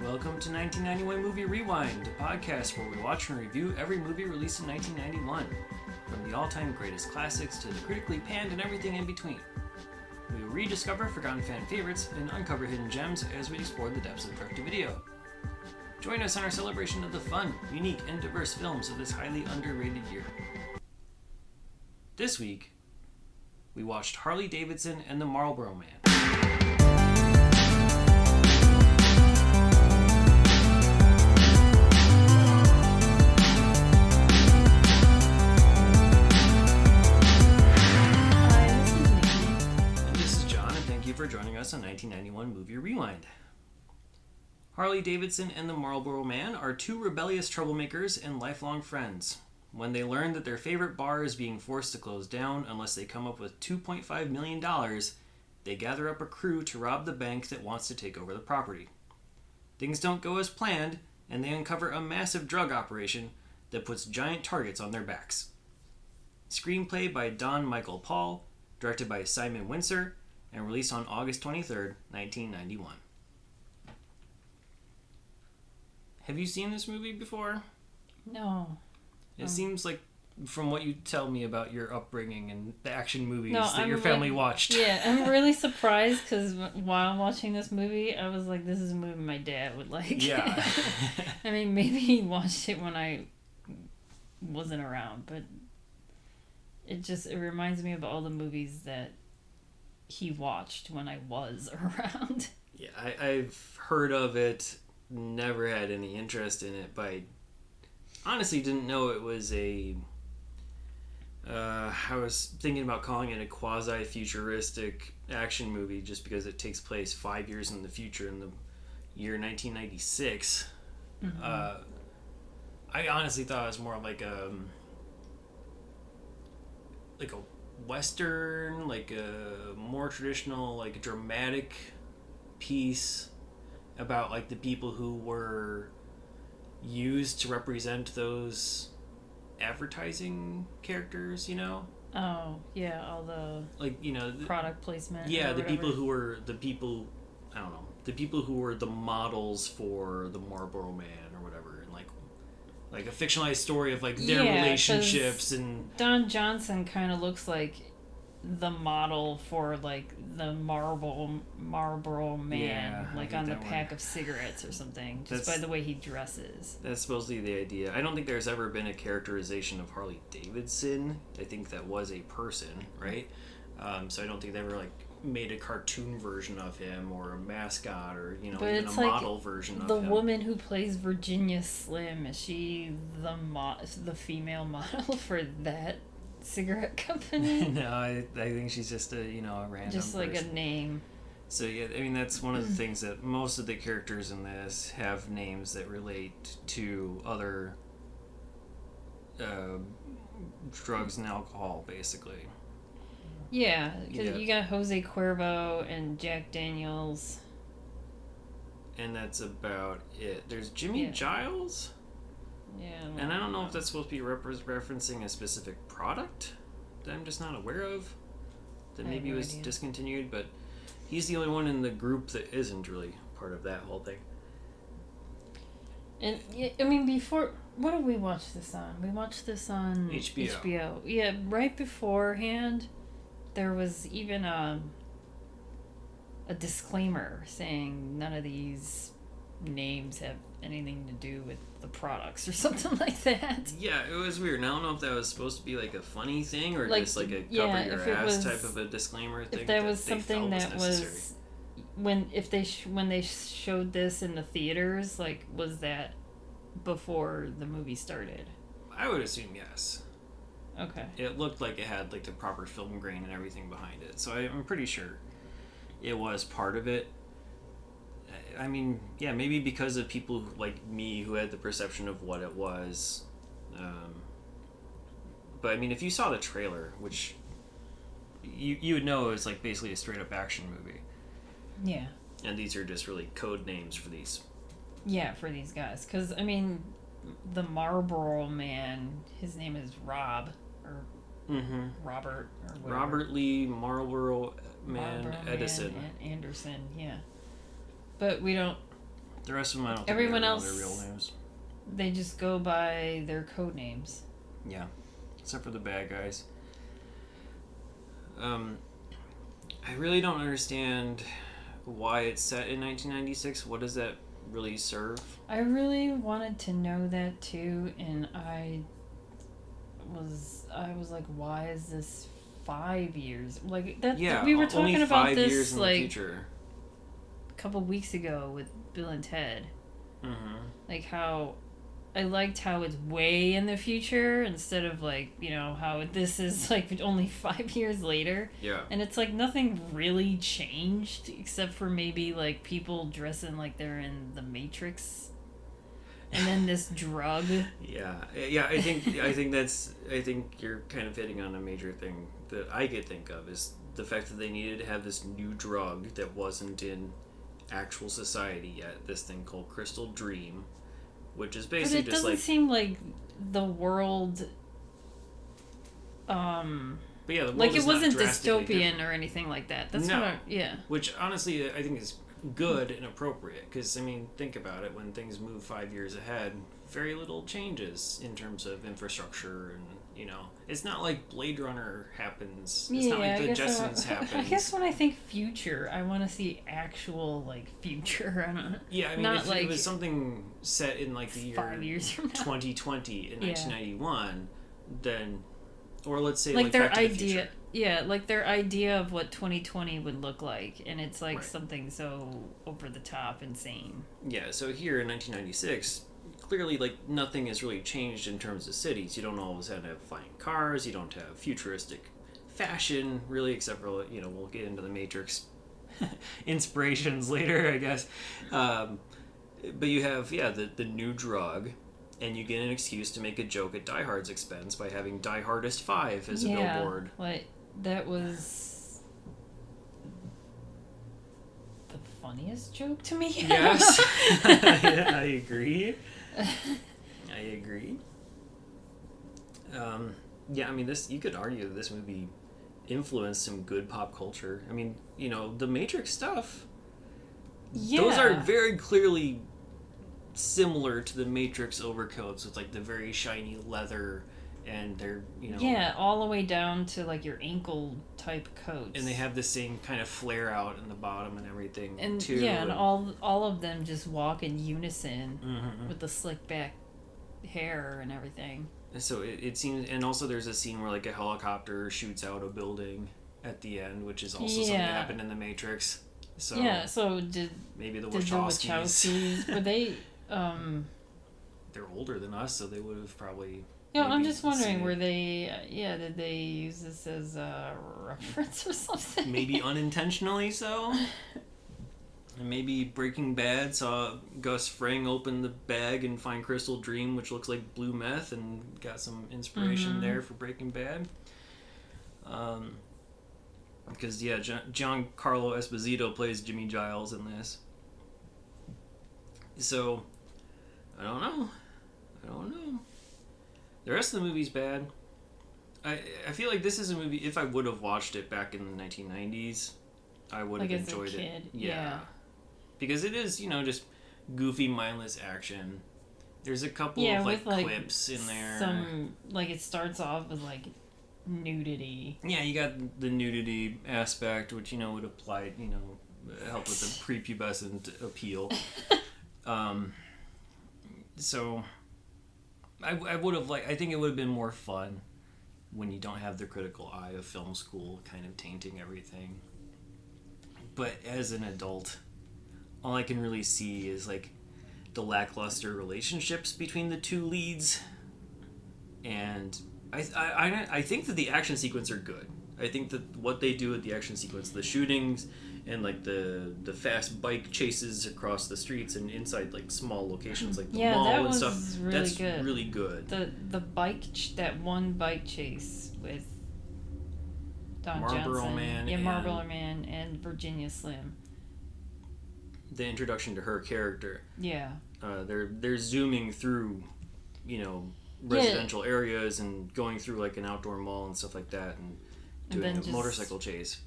welcome to 1991 Movie Rewind, a podcast where we watch and review every movie released in 1991, from the all-time greatest classics to the critically panned and everything in between. We will rediscover forgotten fan favorites and uncover hidden gems as we explore the depths of direct-to-video. Join us on our celebration of the fun, unique, and diverse films of this highly underrated year. This week, we watched Harley Davidson and the Marlboro Man. For joining us on 1991 Movie Rewind. Harley Davidson and the Marlboro Man are two rebellious troublemakers and lifelong friends. When they learn that their favorite bar is being forced to close down unless they come up with $2.5 million, they gather up a crew to rob the bank that wants to take over the property. Things don't go as planned, and they uncover a massive drug operation that puts giant targets on their backs. Screenplay by Don Michael Paul, directed by Simon Wincer, and released on August 23rd, 1991. Have you seen this movie before? No. It seems like, from what you tell me about your upbringing and the action movies your family watched. Yeah, I'm really surprised because while watching this movie, I was like, this is a movie my dad would like. Yeah. I mean, maybe he watched it when I wasn't around, but it reminds me of all the movies that he watched when I was around. Yeah, I've heard of it, never had any interest in it, but I honestly didn't know it was I was thinking about calling it a quasi-futuristic action movie just because it takes place 5 years in the future in the year 1996. Mm-hmm. I honestly thought it was more like a Western, like a more traditional, like dramatic piece about like the people who were used to represent those advertising characters, you know? Oh, yeah, all the product placement. Yeah, the people who were the people who were the models for the Marlboro Man or whatever, and like a fictionalized story of like their relationships. And Don Johnson kind of looks like the model for like the Marlboro Man, on the pack of cigarettes or something, just by the way he dresses. That's supposedly the idea. I don't think there's ever been a characterization of Harley Davidson. I think that was a person, right? So I don't think they ever like made a cartoon version of him or a mascot or even a model version of him. The woman who plays Virginia Slim, is she the female model for that cigarette company? No, I think she's just a random just like person. A name. So yeah, I mean that's one of the things that most of the characters in this have names that relate to other drugs and alcohol, basically. Yeah, because you got Jose Cuervo and Jack Daniels. And that's about it. There's Jimmy Giles. Yeah. And I don't know if that's supposed to be referencing a specific product that I'm just not aware of. That maybe was discontinued, but he's the only one in the group that isn't really part of that whole thing. And, I mean, before... What did we watch this on? We watched this on HBO. Yeah, right beforehand... There was even a disclaimer saying none of these names have anything to do with the products or something like that. Yeah, it was weird. And I don't know if that was supposed to be like a funny thing or just like a cover your ass type of a disclaimer thing. If that was something that was when they showed this in the theaters, like, was that before the movie started? I would assume yes. Okay. It looked like it had like the proper film grain and everything behind it, so I'm pretty sure it was part of it. I mean, yeah, maybe because of people like me who had the perception of what it was. But I mean, if you saw the trailer, which you would know it's like basically a straight up action movie. Yeah. And these are just really code names for these. Yeah, for these guys, because I mean, the Marlboro Man, his name is Rob. Robert or whatever. Robert Lee Marlboro Man Edison. And Anderson, yeah. But we don't The rest of them, I don't think Everyone they know else, their real names. they just go by their code names. Yeah, except for the bad guys. I really don't understand why it's set in 1996. What does that really serve? I really wanted to know that too, and I was like, why is this 5 years? Like that. Yeah, we were talking only about 5 this years in like the future. a couple weeks ago with Bill and Ted. Mm-hmm. Like how I liked how it's way in the future instead of like, you know, how this is like only 5 years later. Yeah. And it's like nothing really changed except for maybe like people dressing like they're in the Matrix. And then this drug. Yeah. I think you're kind of hitting on a major thing that I could think of is the fact that they needed to have this new drug that wasn't in actual society yet. This thing called Crystal Dream, which is basically just like. But it doesn't seem like the world. But yeah, the world like is it wasn't not drastically dystopian different. or anything like that. That's No. what yeah. Which honestly, I think is good and appropriate because I mean, think about it. When things move 5 years ahead, very little changes in terms of infrastructure, and you know, it's not like Blade Runner happens. It's not like the Jetsons happens. I guess when I think future, I want to see actual like future. I don't know. Yeah, I mean, not if like it was something set in like the year 5 years from now. 2020 in Yeah. 1991, then, or let's say like their Back to the idea. Future. Yeah, like their idea of what 2020 would look like, and it's like Right. something so over the top, insane. Yeah, so here in 1996, clearly like nothing has really changed in terms of cities. You don't always have to have flying cars. You don't have futuristic fashion really, except for we'll get into the Matrix inspirations later, I guess. But you have the new drug. And you get an excuse to make a joke at Die Hard's expense by having Die Hardest 5 as a billboard. Like that was the funniest joke to me. Yes, I agree. I agree. Yeah, I mean, you could argue that this movie influenced some good pop culture. I mean, the Matrix stuff. Yeah. Those are very clearly similar to the Matrix overcoats with like the very shiny leather and they're yeah, all the way down to like your ankle type coats, and they have the same kind of flare out in the bottom and everything and too. yeah, and all of them just walk in unison Mm-hmm. with the slick back hair and everything. And so it seems, and also there's a scene where like a helicopter shoots out a building at the end, which is also something that happened in the Matrix. So yeah, so maybe the did Wachowskis were they they're older than us, so they would have probably. Yeah, I'm just wondering, were they? Did they use this as a reference or something? Maybe unintentionally so. And maybe Breaking Bad saw Gus Fring open the bag and find Crystal Dream, which looks like blue meth, and got some inspiration there for Breaking Bad. Because Giancarlo Esposito plays Jimmy Giles in this. So, I don't know. The rest of the movie's bad. I feel like this is a movie, if I would have watched it back in the 1990s, I would have enjoyed as a kid. it. Yeah. Because it is, just goofy, mindless action. There's a couple of like clips in there. Some it starts off with like nudity. Yeah, you got the nudity aspect, which would apply, help with the prepubescent appeal. So I would have I think it would have been more fun when you don't have the critical eye of film school kind of tainting everything. But as an adult, all I can really see is like the lackluster relationships between the two leads, and I think that the action sequences are good. I think that what they do with the action sequence, the shootings and like the fast bike chases across the streets and inside like small locations like the mall and stuff, that's good. really good. The bike that one bike chase with Don Marlboro Johnson. Man, Marlboro Man and Virginia Slim. The introduction to her character. Yeah. They're zooming through, residential areas and going through like an outdoor mall and stuff like that and doing a motorcycle chase.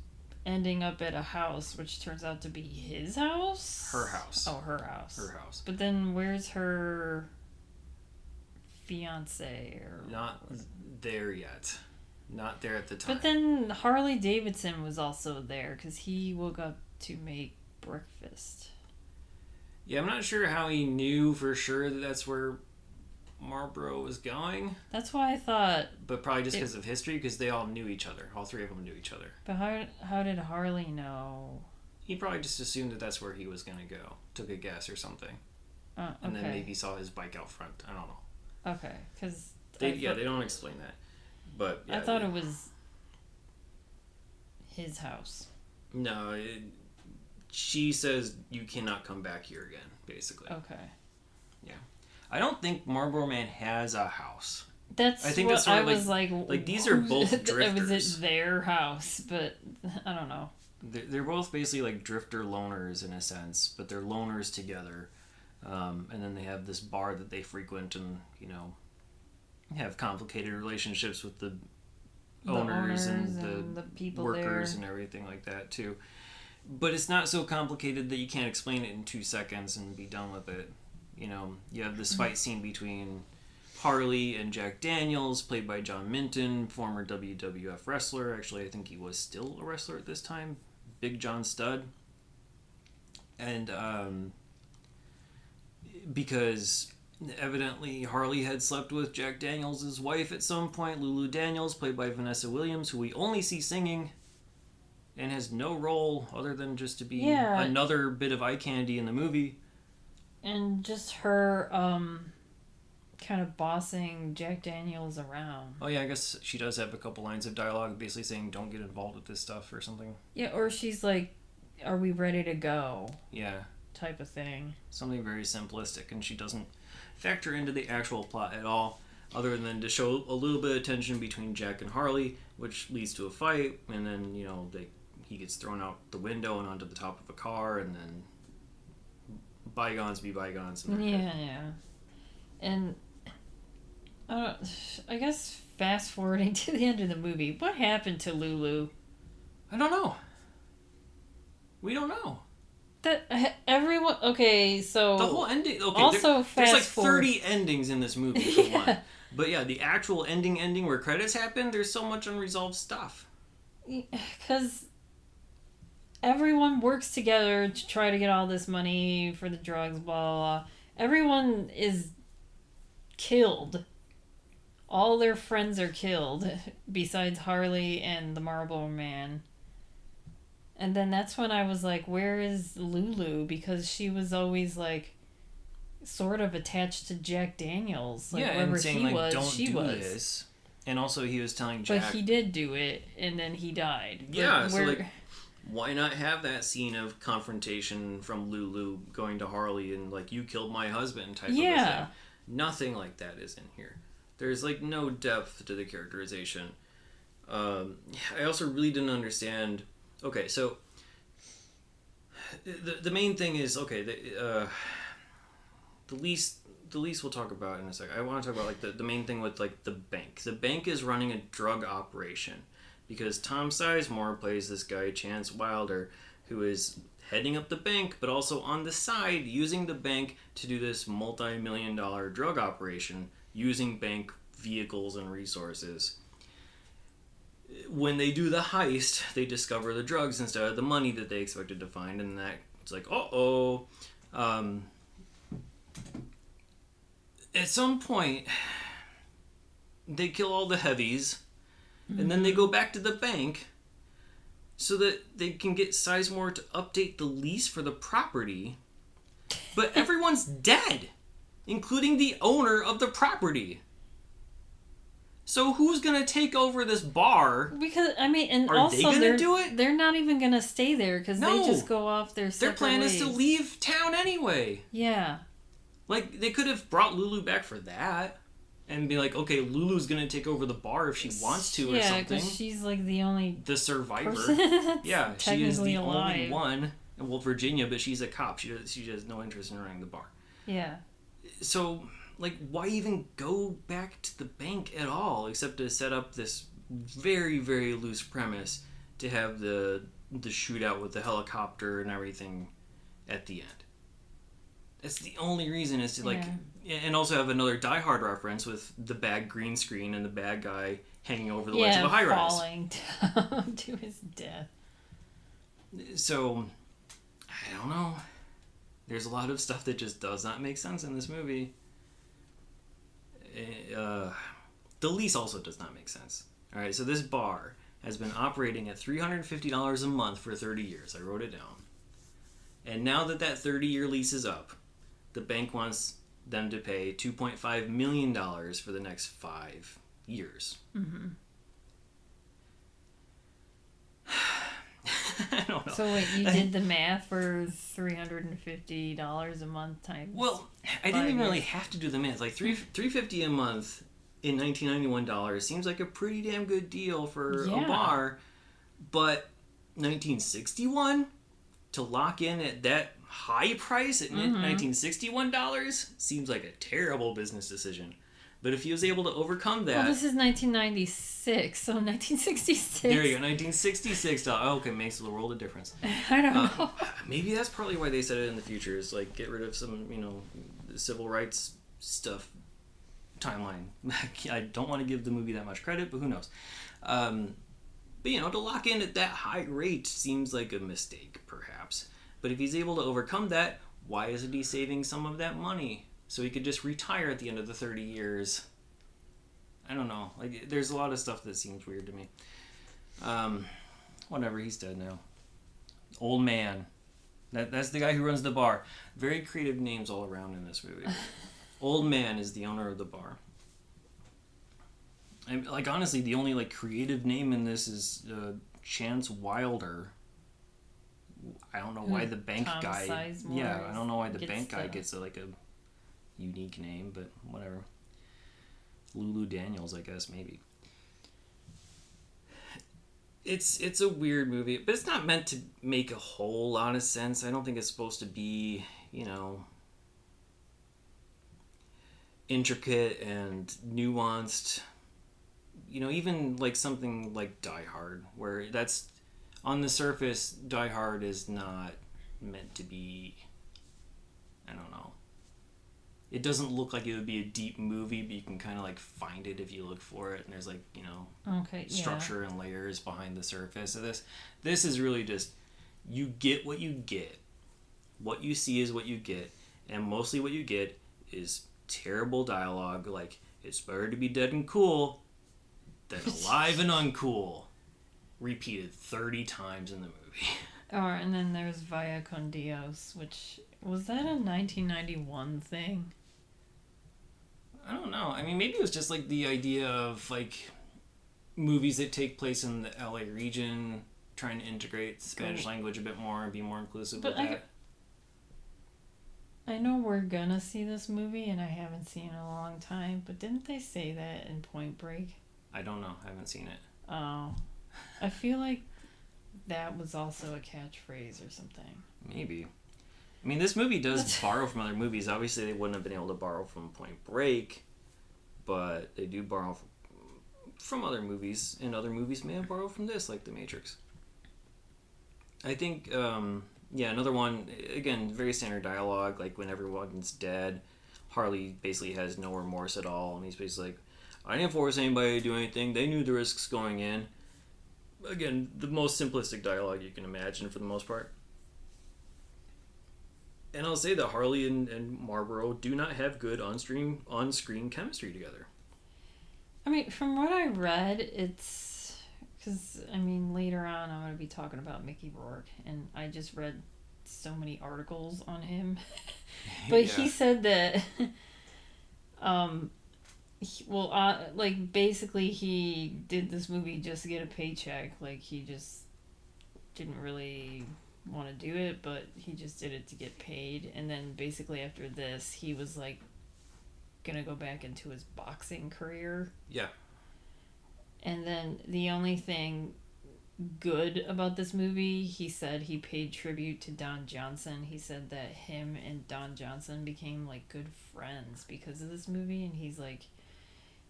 ending up at a house, which turns out to be his house? Her house. Oh, her house. Her house. But then where's her fiance? Or Not there yet. Not there at the time. But then Harley Davidson was also there because he woke up to make breakfast. Yeah, I'm not sure how he knew for sure that that's where Marlboro was going. That's why I thought. But probably just because of history, because they all knew each other. All three of them knew each other. But how did Harley know? He probably just assumed that that's where he was going to go. Took a guess or something. Okay. And then maybe saw his bike out front. I don't know. Okay, because... They don't explain that. But yeah, I thought it was his house. No, she says you cannot come back here again, basically. Okay. Yeah. I don't think Marlboro Man has a house. I think that's what I was like these are both drifters. Was it their house? But I don't know. They're both basically like drifter loners in a sense, but they're loners together. And then they have this bar that they frequent and, have complicated relationships with the owners and the people workers there. And everything like that too. But it's not so complicated that you can't explain it in 2 seconds and be done with it. You have this fight scene between Harley and Jack Daniels, played by John Minton, former WWF wrestler. Actually, I think he was still a wrestler at this time. Big John Studd. And because evidently Harley had slept with Jack Daniels' wife at some point, Lulu Daniels, played by Vanessa Williams, who we only see singing and has no role other than just to be another bit of eye candy in the movie. And just her kind of bossing Jack Daniels around. Oh yeah, I guess she does have a couple lines of dialogue basically saying don't get involved with this stuff or something. Yeah, or she's like, are we ready to go? Yeah. Type of thing. Something very simplistic, and she doesn't factor into the actual plot at all, other than to show a little bit of tension between Jack and Harley, which leads to a fight, and then, he gets thrown out the window and onto the top of a car, and then bygones be bygones. Yeah. And I guess fast forwarding to the end of the movie, what happened to Lulu? I don't know. We don't know. That everyone so the whole ending. Okay, also there's like forward. 30 endings in this movie for one. But yeah, the actual ending where credits happen, there's so much unresolved stuff. Because everyone works together to try to get all this money for the drugs, blah, blah, blah. Everyone is killed. All their friends are killed, besides Harley and the Marlboro Man. And then that's when I was like, where is Lulu? Because she was always like sort of attached to Jack Daniels. Like, wherever and saying, he was, don't she do was. This. And also he was telling Jack... But he did do it, and then he died. Yeah, so why not have that scene of confrontation from Lulu going to Harley and you killed my husband type of a thing. Nothing like that is in here. There's no depth to the characterization. I also really didn't understand... Okay, so the main thing is the lease we'll talk about in a second. I want to talk about the main thing with the bank. The bank is running a drug operation because Tom Sizemore plays this guy Chance Wilder, who is heading up the bank, but also on the side using the bank to do this multi-million-dollar drug operation using bank vehicles and resources. When they do the heist, they discover the drugs instead of the money that they expected to find, and it's like, at some point, they kill all the heavies, and then they go back to the bank so that they can get Sizemore to update the lease for the property, but everyone's dead, including the owner of the property. So who's gonna take over this bar? Because and are also they gonna do it? They're not even gonna stay there because they just go off their separate Their plan ways. is to leave town anyway. Yeah. They could have brought Lulu back for that, and be like, okay, Lulu's gonna take over the bar if she wants to, or something. Yeah, because she's the survivor. Yeah, she is the alive. only one. Well, Virginia, but she's a cop. She has no interest in running the bar. Yeah. So. Why even go back to the bank at all, except to set up this very, very loose premise to have the the shootout with the helicopter and everything at the end. That's the only reason, is to like, and also have another Die Hard reference with the bad green screen and the bad guy hanging over the ledge of a high rise. Falling down to his death. So, I don't know. There's a lot of stuff that just does not make sense in this movie. The lease also does not make sense. Alright, so this bar has been operating at $350 a month for 30 years. I wrote it down. And now that 30-year lease is up, the bank wants them to pay $2.5 million for the next 5 years. Mm-hmm. I don't know. So wait, you did the math for $350 a month times? Well, I didn't even really have to do the math. Like $350 a month in 1991 dollars seems like a pretty damn good deal for a bar, but 1961 to lock in at that high price at $1961 seems like a terrible business decision. But if he was able to overcome that... Well, this is 1996, so 1966... There you go, 1966. Oh, okay, makes a world of difference. I don't know. Maybe that's probably why they said it in the future, is like get rid of some, civil rights stuff timeline. I don't want to give the movie that much credit, but who knows. But, to lock in at that high rate seems like a mistake, perhaps. But if he's able to overcome that, why isn't he saving some of that money? So he could just retire at the end of the 30 years. I don't know. Like, there's a lot of stuff that seems weird to me. Whatever, he's dead now. Old Man. That's the guy who runs the bar. Very creative names all around in this movie. Old Man is the owner of the bar. And, honestly, the only, creative name in this is Chance Wilder. I don't know why the bank guy... Sizemore Yeah, I don't know why the bank guy gets a unique name, but whatever. Lulu Daniels, I guess, maybe. It's a weird movie, but it's not meant to make a whole lot of sense. I don't think it's supposed to be, intricate and nuanced. Even something like Die Hard, where that's on the surface, Die Hard is not meant to be, I don't know. It doesn't look like it would be a deep movie, but you can kind of find it if you look for it, and there's structure and layers behind the surface of this. This is really just, you get what you get. What you see is what you get, and mostly what you get is terrible dialogue, like, it's better to be dead and cool than alive and uncool, repeated 30 times in the movie. Oh, and then there's Vaya con Dios, which, was that a 1991 thing? I don't know. I mean, maybe it was just the idea of movies that take place in the LA region, trying to integrate Spanish language a bit more and be more inclusive with that. I know we're gonna see this movie, and I haven't seen it in a long time, but didn't they say that in Point Break? I don't know. I haven't seen it. Oh. I feel like that was also a catchphrase or something. Maybe. I mean, this movie does borrow from other movies. Obviously, they wouldn't have been able to borrow from Point Break, but they do borrow from other movies, and other movies may have borrowed from this, like The Matrix. I think, another one, again, very standard dialogue, when everyone's dead, Harley basically has no remorse at all, and he's basically like, I didn't force anybody to do anything, they knew the risks going in. Again, the most simplistic dialogue you can imagine for the most part. And I'll say that Harley and Marlboro do not have good on-screen chemistry together. I mean, from what I read, it's... Because, later on I'm going to be talking about Mickey Rourke, and I just read so many articles on him. But he said that... basically he did this movie just to get a paycheck. He just didn't really want to do it, but he just did it to get paid. And then basically after this, he was gonna go back into his boxing career. Yeah. And then the only thing good about this movie, he said he paid tribute to Don Johnson. He said that him and Don Johnson became good friends because of this movie, and he's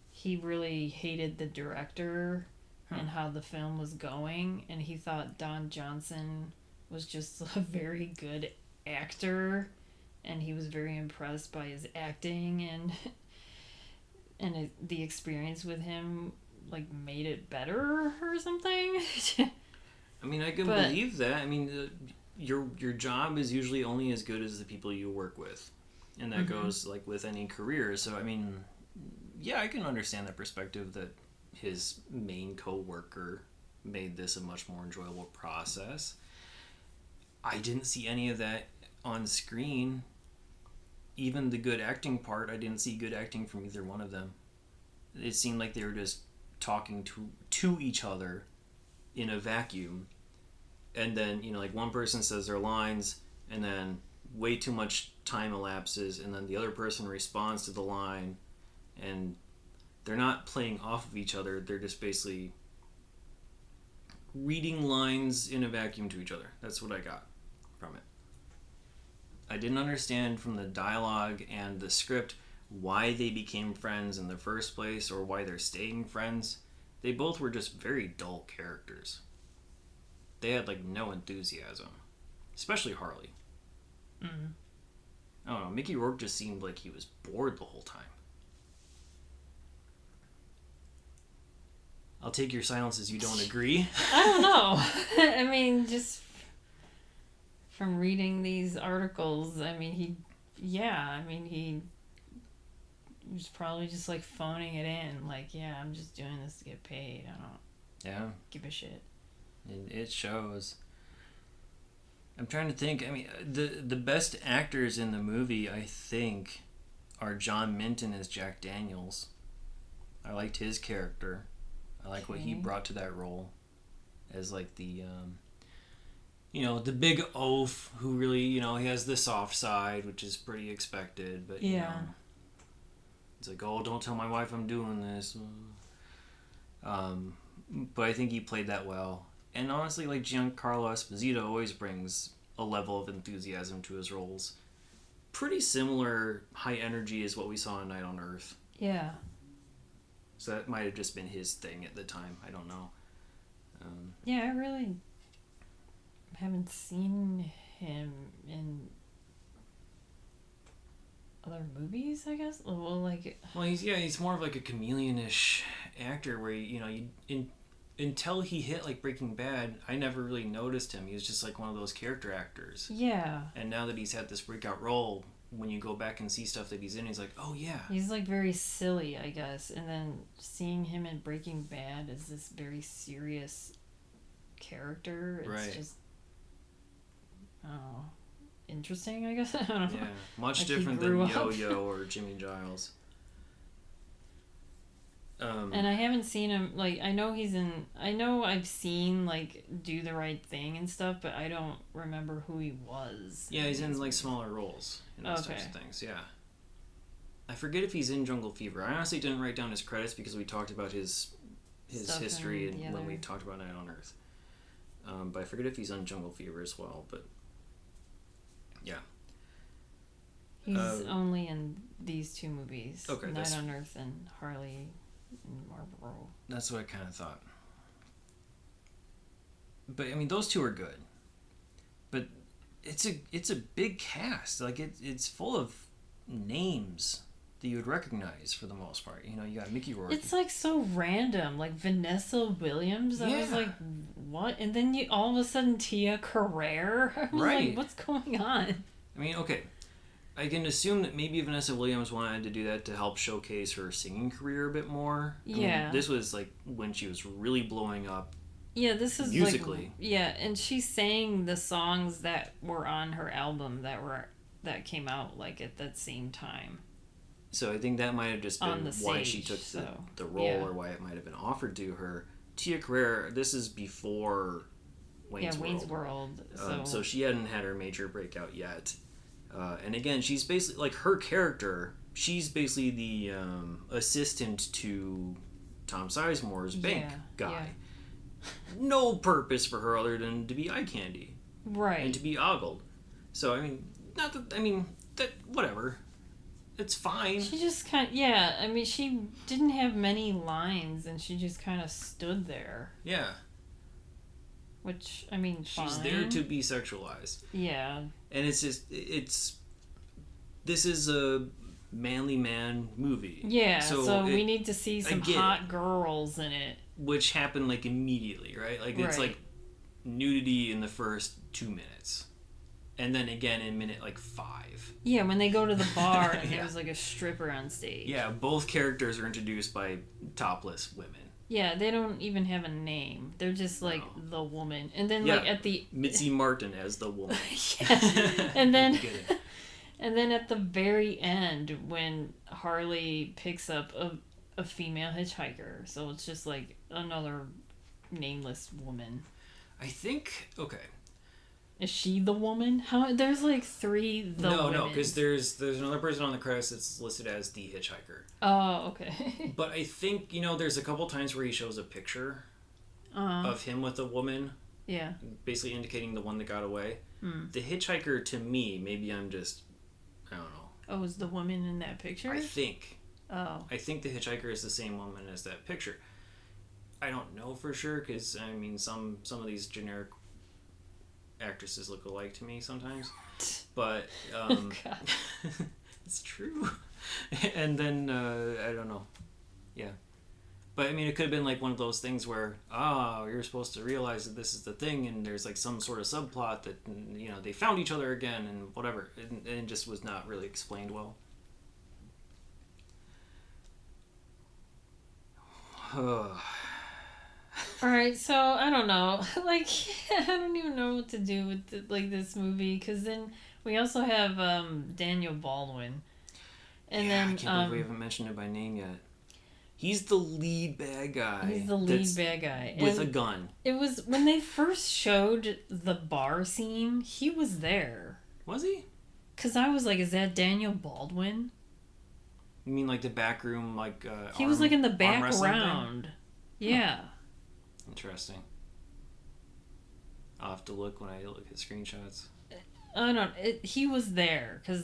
he really hated the director and how the film was going, and he thought Don Johnson was just a very good actor, and he was very impressed by his acting, and the experience with him like made it better or something. I mean, I can believe that. I mean, your job is usually only as good as the people you work with, and that goes like with any career. So I mean, yeah, I can understand that perspective that his main co-worker made this a much more enjoyable process. I didn't see any of that on screen. Even the good acting part, I didn't see good acting from either one of them. It seemed like they were just talking to each other in a vacuum. And then, like one person says their lines, and then way too much time elapses, and then the other person responds to the line, and they're not playing off of each other. They're just basically reading lines in a vacuum to each other. That's what I got from it. I didn't understand from the dialogue and the script why they became friends in the first place, or why they're staying friends. They both were just very dull characters. They had like no enthusiasm, especially Harley. I don't know, Mickey Rourke just seemed like he was bored the whole time. I'll take your silence as you don't agree. I don't know. I mean, just from reading these articles, I mean, he was probably just like phoning it in. Like, yeah, I'm just doing this to get paid. I don't give a shit. It shows. I'm trying to think. I mean, the best actors in the movie, I think, are John Minton as Jack Daniels. I liked his character. I like what he brought to that role as like the the big oaf who really, he has the soft side, which is pretty expected, but it's like, oh, don't tell my wife I'm doing this. But I think he played that well. And honestly, like Giancarlo Esposito always brings a level of enthusiasm to his roles. Pretty similar high energy as what we saw in Night on Earth. Yeah. So that might have just been his thing at the time. I don't know. Yeah, I really haven't seen him in other movies, I guess. Well, he's more of like a chameleon-ish actor where until he hit like Breaking Bad, I never really noticed him. He was just like one of those character actors. Yeah. And now that he's had this breakout role, when you go back and see stuff that he's in, he's like, oh yeah. He's like very silly, I guess. And then seeing him in Breaking Bad as this very serious character, it's just, interesting, I guess. I don't know. Yeah, much different than Yo-Yo or Jimmy Giles. And I haven't seen him, like, I know I've seen, like, Do the Right Thing and stuff, but I don't remember who he was. Yeah, he's in, like, smaller roles in those types of things, yeah. I forget if he's in Jungle Fever. I honestly didn't write down his credits because we talked about his history and when we talked about Night on Earth. But I forget if he's on Jungle Fever as well, but yeah. He's only in these two movies. Okay, Night on Earth and Harley and Marlboro. That's what I kind of thought. But I mean, those two are good. But it's a big cast. Like it's full of names that you would recognize for the most part. You got Mickey Rourke. It's like so random. Like Vanessa Williams. I was like, what? And then all of a sudden Tia Carrere. I was like, what's going on? I mean, okay. I can assume that maybe Vanessa Williams wanted to do that to help showcase her singing career a bit more. I mean, this was like when she was really blowing up. Yeah, this is musically. And she sang the songs that were on her album that came out like at that same time. So I think that might have just been why she took the role, or why it might have been offered to her. Tia Carrere, this is before Wayne's World. Wayne's World. So she hadn't had her major breakout yet. And again, she's basically, like, her character, she's basically the assistant to Tom Sizemore's bank guy. Yeah. No purpose for her other than to be eye candy. Right. And to be ogled. So, I mean, whatever. it's fine. She just kind of, yeah, I mean, she didn't have many lines, and she just kind of stood there. Yeah. Which, I mean, She's fine. there to be sexualized. Yeah. And it's just, this is a manly man movie. Yeah, so we need to see some hot girls in it. Which happened, like, immediately, right? Like, it's, like, nudity in the first 2 minutes. And then again in minute, like, 5. Yeah, when they go to the bar and there's, like, a stripper on stage. Yeah, both characters are introduced by topless women. Yeah, they don't even have a name. They're just, like, the woman. And then, like, at the... Mitzi Martin as the woman. Yeah. And then... And then at the very end, when Harley picks up a female hitchhiker, so it's just like another nameless woman. I think, okay. Is she the woman? How there's like 3 women. No, because there's another person on the credits that's listed as the hitchhiker. Oh, okay. But I think, there's a couple times where he shows a picture of him with a woman. Yeah. Basically indicating the one that got away. The hitchhiker, to me, maybe I'm just... I don't know. Oh, is the woman in that picture? I think. Oh. I think the hitchhiker is the same woman as that picture. I don't know for sure because, I mean, some of these generic actresses look alike to me sometimes. But, oh, God. it's true. And then, I don't know. Yeah. But, I mean, it could have been like one of those things where, you're supposed to realize that this is the thing, and there's like some sort of subplot that, they found each other again, and whatever. And it just was not really explained well. Alright, so, I don't know. Like, I don't even know what to do with, this movie, because then we also have Daniel Baldwin. And then, I can't believe we haven't mentioned it by name yet. He's the lead bad guy. He's the lead bad guy. With a gun. It was when they first showed the bar scene, he was there. Was he? Because I was like, is that Daniel Baldwin? You mean like the back room, like he was like in the background. Yeah. Interesting. I'll have to look when I look at screenshots. Oh no, he was there because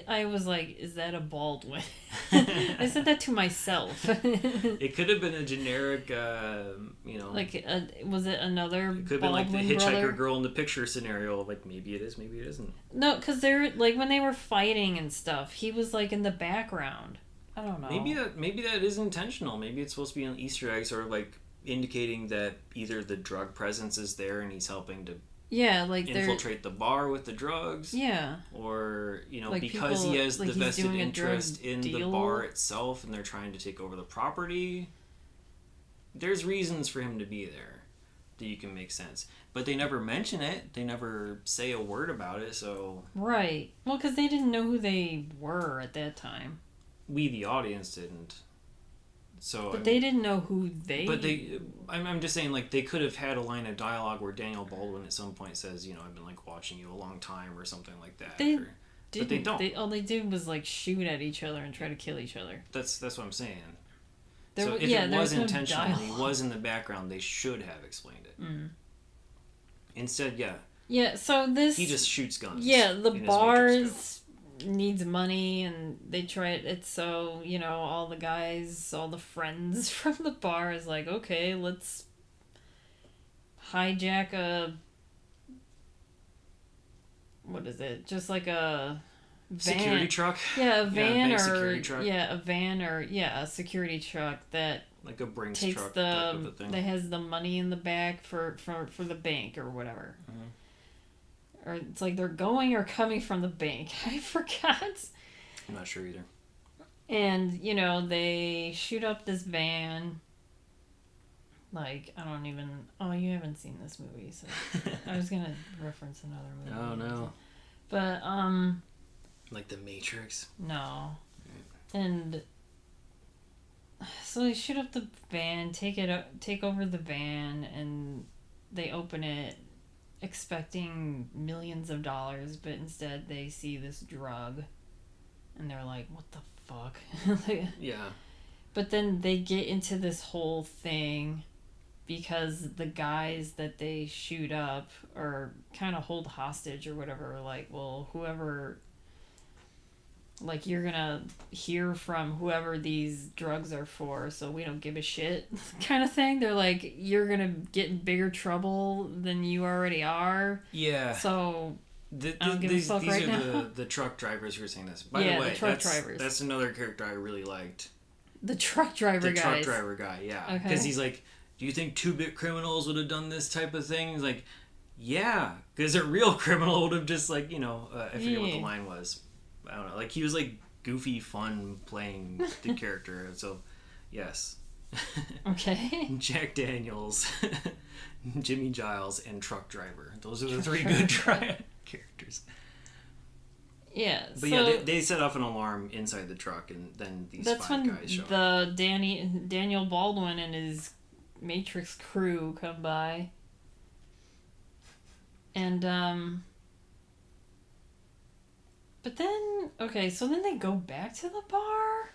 I was like, "Is that a Baldwin?" I said that to myself. It could have been a generic, Like, was it another? It could have been like the hitchhiker girl in the picture scenario. Like maybe it is, maybe it isn't. No, because they're like when they were fighting and stuff, he was like in the background. I don't know. Maybe that is intentional. Maybe it's supposed to be an Easter egg, sort of like indicating that either the drug presence is there and he's helping to. Yeah, like infiltrate the bar with the drugs. Yeah. Or, like because people, he has like the vested interest in deal. the bar itself and they're trying to take over the property. There's reasons for him to be there that you can make sense. But they never mention it. They never say a word about it, so... Right. Well, because they didn't know who they were at that time. We, the audience, didn't. So, but they didn't know who they... But I'm just saying, like, they could have had a line of dialogue where Daniel Baldwin at some point says, I've been, like, watching you a long time or something like that. But they don't. All they did was, like, shoot at each other and try to kill each other. That's what I'm saying. So if it was intentional, he was in the background, they should have explained it. Mm. Instead, yeah. Yeah, so this... He just shoots guns. Yeah, the bars... needs money and they try it so all the guys, all the friends from the bar is like, okay, let's hijack a what is it, just like a van. Security truck. Yeah, a van, or a security truck that like a Brinks takes truck type of a thing. That has the money in the back for the bank or whatever. Mm-hmm. Or it's like they're going or coming from the bank. I forgot. I'm not sure either. And, they shoot up this van. Like, I don't even... Oh, you haven't seen this movie, so... I was going to reference another movie. Oh, no. But, Like The Matrix? No. And... So they shoot up the van, take over the van, and they open it... expecting millions of dollars, but instead they see this drug and they're like, what the fuck? Yeah. But then they get into this whole thing because the guys that they shoot up or kind of hold hostage or whatever are like, well, whoever like, you're gonna hear from whoever these drugs are for, so we don't give a shit kind of thing. They're like, you're gonna get in bigger trouble than you already are. Yeah. So I don't give a fuck right now. These are the truck drivers who are saying this. By the way, drivers. That's another character I really liked. The truck driver guy. The truck driver guy, yeah. Because he's like, do you think 2-bit criminals would have done this type of thing? He's like, yeah. Because a real criminal would have just, like, I forget what the line was. I don't know. Like, he was, like, goofy, fun playing the character. So, yes. Okay. Jack Daniels, Jimmy Giles, and truck driver. Those are the three good characters. Yeah. But yeah, they set off an alarm inside the truck, and then these five guys show up. That's when Daniel Baldwin and his Matrix crew come by. And, but then, so then they go back to the bar?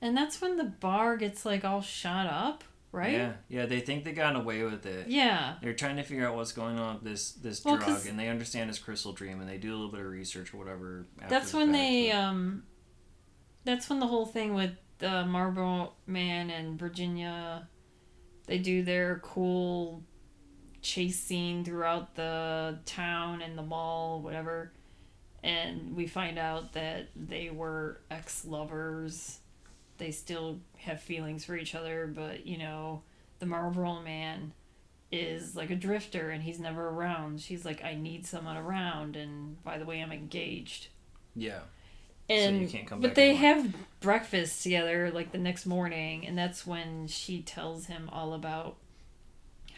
And that's when the bar gets, like, all shot up, right? Yeah, they think they got away with it. Yeah. They're trying to figure out what's going on with this drug, and they understand it's crystal dream, and they do a little bit of research or whatever. That's when that's when the whole thing with Marlboro Man and Virginia, they do their cool chase scene throughout the town and the mall, whatever. And we find out that they were ex-lovers. They still have feelings for each other, but, the Marlboro Man is like a drifter and he's never around. She's like, I need someone around, and by the way, I'm engaged. Yeah. And, so you can't come back. But they have breakfast together, like, the next morning, and that's when she tells him all about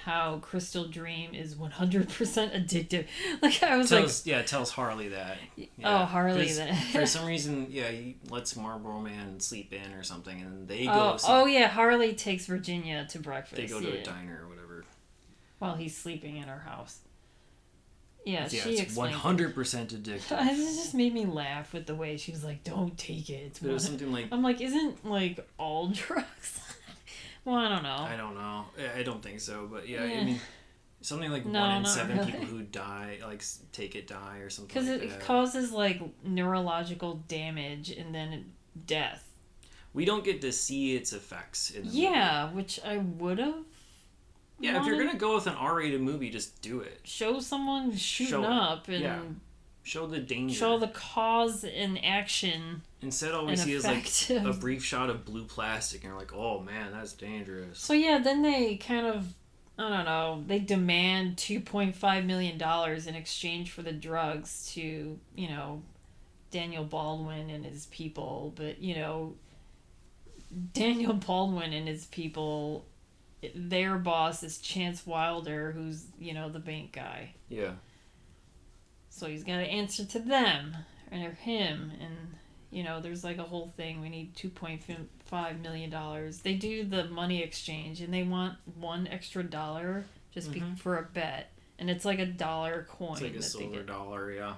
how Crystal Dream is 100% addictive. Like, I was tells Harley that. Yeah. Oh, Harley that. For some reason, he lets Marlboro Man sleep in or something, and they go. Harley takes Virginia to breakfast. They go to a diner or whatever. While he's sleeping in her house. Yeah, she it's 100% addictive. It just made me laugh with the way she was like, "Don't take it." It was something like, I'm like, isn't, like, all drugs? Well, I don't know. I don't think so, but yeah. I mean, something like 1 in 7 people who die, like, take it, die or something like that. Because it causes, like, neurological damage and then death. We don't get to see its effects in the movie. Yeah, which I would have. Yeah, if you're going to go with an R-rated movie, just do it. Show someone shooting up and... Yeah. Show the danger. Show the cause in action. Instead, all we see is, like, a brief shot of blue plastic, and you're like, oh, man, that's dangerous. So, yeah, then they kind of, I don't know, they demand $2.5 million in exchange for the drugs to, Daniel Baldwin and his people. But, Daniel Baldwin and his people, their boss is Chance Wilder, who's, the bank guy. Yeah. So he's got to answer to them, or him, and, there's, like, a whole thing. We need $2.5 million. They do the money exchange, and they want $1 extra just for a bet. And it's like $1 coin. It's like a silver dollar, yeah.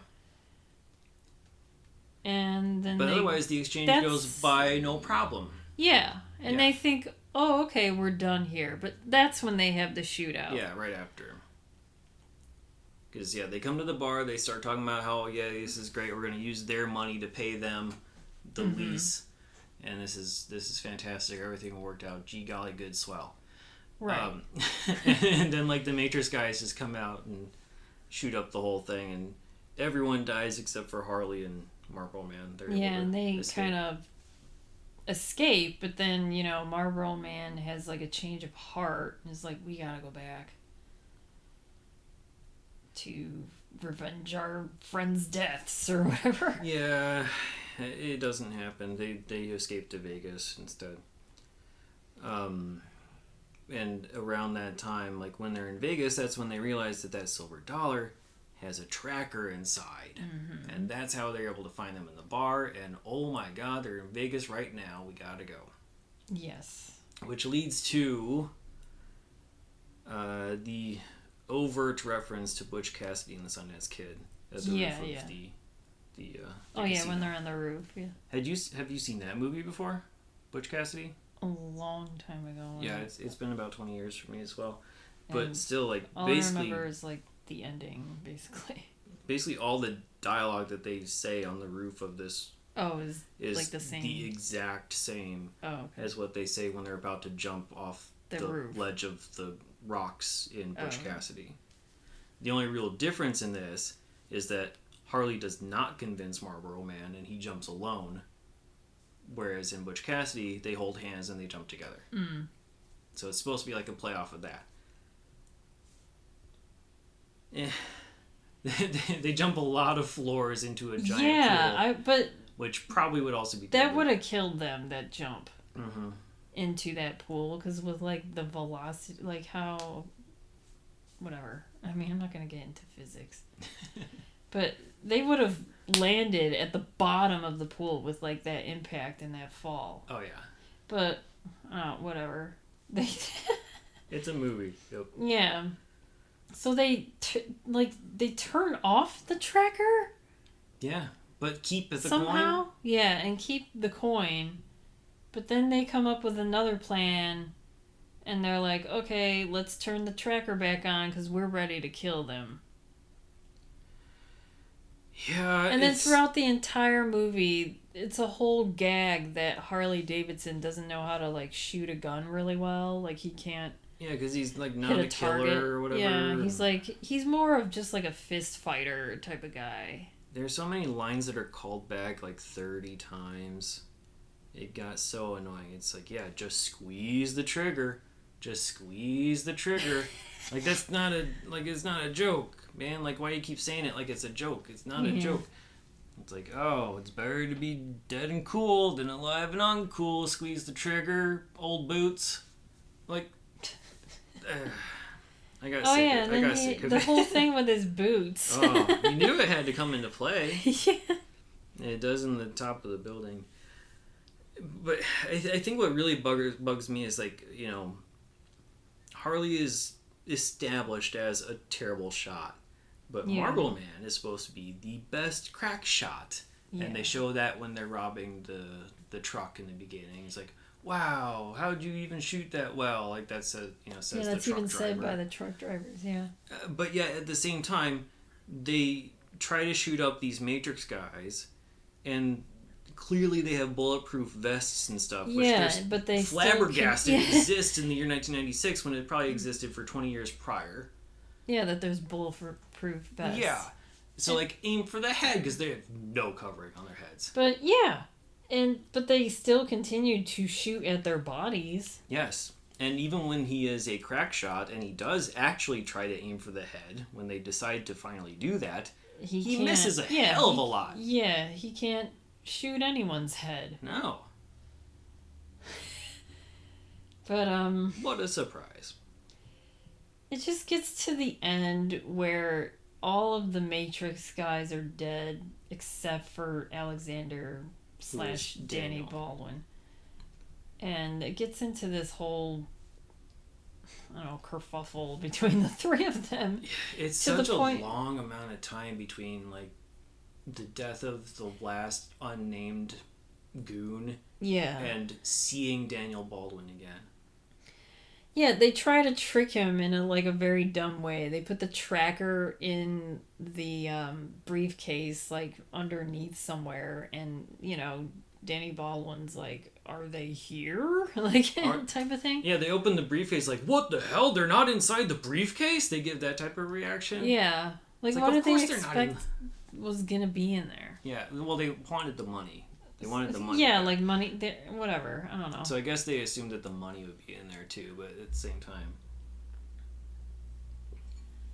And then otherwise, the exchange goes by no problem. Yeah, and they think, oh, okay, we're done here. But that's when they have the shootout. Yeah, right after. Because, they come to the bar, they start talking about how, this is great, we're going to use their money to pay them the lease, and this is fantastic, everything worked out, gee golly, good, swell. Right. And then, like, the Matrix guys just come out and shoot up the whole thing, and everyone dies except for Harley and Marlboro Man. And they kind of escape, but then, Marlboro Man has, like, a change of heart, and is like, we gotta go back to revenge our friends' deaths or whatever. Yeah, it doesn't happen. They escape to Vegas instead. And around that time, like, when they're in Vegas, that's when they realize that silver dollar has a tracker inside. Mm-hmm. And that's how they're able to find them in the bar. And oh my god, they're in Vegas right now. We gotta go. Yes. Which leads to the overt reference to Butch Cassidy and the Sundance Kid at the roof of the casino. When they're on the roof. Yeah. Have you seen that movie before, Butch Cassidy? A long time ago. Yeah, it's been about 20 years for me as well. But and still, like, all basically, I remember is, like, the ending, basically. Basically, all the dialogue that they say on the roof of this Oh, is is like the same. the exact same as what they say when they're about to jump off the roof. ledge of the rocks in Butch Cassidy. The only real difference in this is that Harley does not convince Marlboro Man and he jumps alone. Whereas in Butch Cassidy, they hold hands and they jump together. Mm. So it's supposed to be like a play off of that. They jump a lot of floors into a giant pool. Which probably would also be... That would have killed them, that jump. Mm-hmm. Into that pool. Because with, like, the velocity... Like, how... Whatever. I mean, I'm not going to get into physics. But they would have landed at the bottom of the pool with, like, that impact and that fall. Oh, yeah. But, whatever. It's a movie. Yep. Yeah. So they turn off the tracker? Yeah, but keep the somehow? coin? Yeah, and keep the coin. But then they come up with another plan, and they're like, okay, let's turn the tracker back on because we're ready to kill them. Yeah, and then throughout the entire movie, it's a whole gag that Harley Davidson doesn't know how to, like, shoot a gun really well. Like, he can't... Yeah, because he's, like, not a killer or whatever. Yeah, he's more of just, like, a fist fighter type of guy. There's so many lines that are called back, like, 30 times. It got so annoying. It's like, yeah, just squeeze the trigger. Just squeeze the trigger. Like, that's not a... Like, it's not a joke, man. Like, why do you keep saying it like it's a joke? It's not a joke. It's like, oh, it's better to be dead and cool than alive and uncool. Squeeze the trigger, old boots. Like... I got sick of it. The whole thing with his boots. Oh, you knew it had to come into play. Yeah. It does in the top of the building. But I think what really bugs me is, like, you know, Harley is established as a terrible shot. But Marlboro Man is supposed to be the best crack shot. Yeah. And they show that when they're robbing the truck in the beginning. It's like, wow, how'd you even shoot that well? Like, that says the truck driver. Yeah, that's even said by the truck drivers, yeah. But yeah, at the same time, they try to shoot up these Matrix guys, and clearly they have bulletproof vests and stuff. Which but they flabbergasted exist in the year 1996 when it probably existed for 20 years prior. Yeah, that there's bulletproof vests. Yeah. So, like, aim for the head, because they have no covering on their heads. But, yeah. But they still continue to shoot at their bodies. Yes. And even when he is a crack shot, and he does actually try to aim for the head, when they decide to finally do that, he misses a hell of a lot. Yeah, he can't shoot anyone's head. No. But, what a surprise. It just gets to the end where all of the Matrix guys are dead, except for Alexander / Danny Baldwin. And it gets into this whole, I don't know, kerfuffle between the three of them. It's such a long amount of time between, like, the death of the last unnamed goon and seeing Daniel Baldwin again. Yeah, they try to trick him in a very dumb way. They put the tracker in the briefcase, like, underneath somewhere, and, you know, Danny Baldwin's like, are they here? Like, type of thing. Yeah, they open the briefcase like, what the hell? They're not inside the briefcase? They give that type of reaction? Yeah. Like what did they expect was going to be in there? Yeah, well, they wanted the money. They wanted the money. Yeah, back. Like money, whatever. I don't know. So I guess they assumed that the money would be in there too, but at the same time,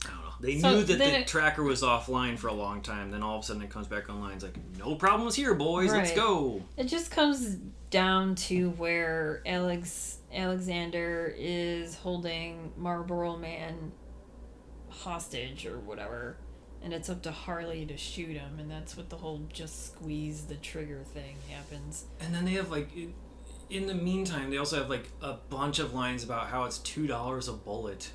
I don't know. They knew that the tracker was offline for a long time. Then all of a sudden it comes back online. It's like, no problems here, boys. Right. Let's go. It just comes down to where Alexander is holding Marlboro Man hostage or whatever. And it's up to Harley to shoot him, and that's what the whole just squeeze the trigger thing happens. And then they have, like, in the meantime, they also have, like, a bunch of lines about how it's $2 a bullet.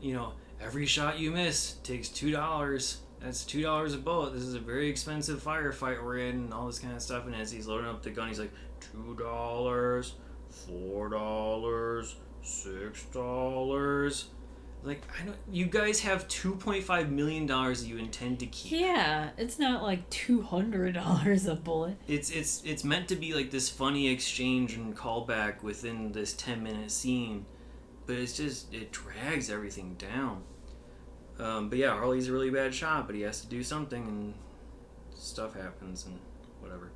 You know, every shot you miss takes $2. That's $2 a bullet. This is a very expensive firefight we're in, and all this kind of stuff. And as he's loading up the gun, he's like, $2, $4, $6. Like, I don't. You guys have $2.5 million that you intend to keep. Yeah, it's not like $200 a bullet. It's meant to be like this funny exchange and callback within this 10-minute scene, but it's just, it drags everything down. But yeah, Harley's a really bad shot, but he has to do something, and stuff happens and whatever.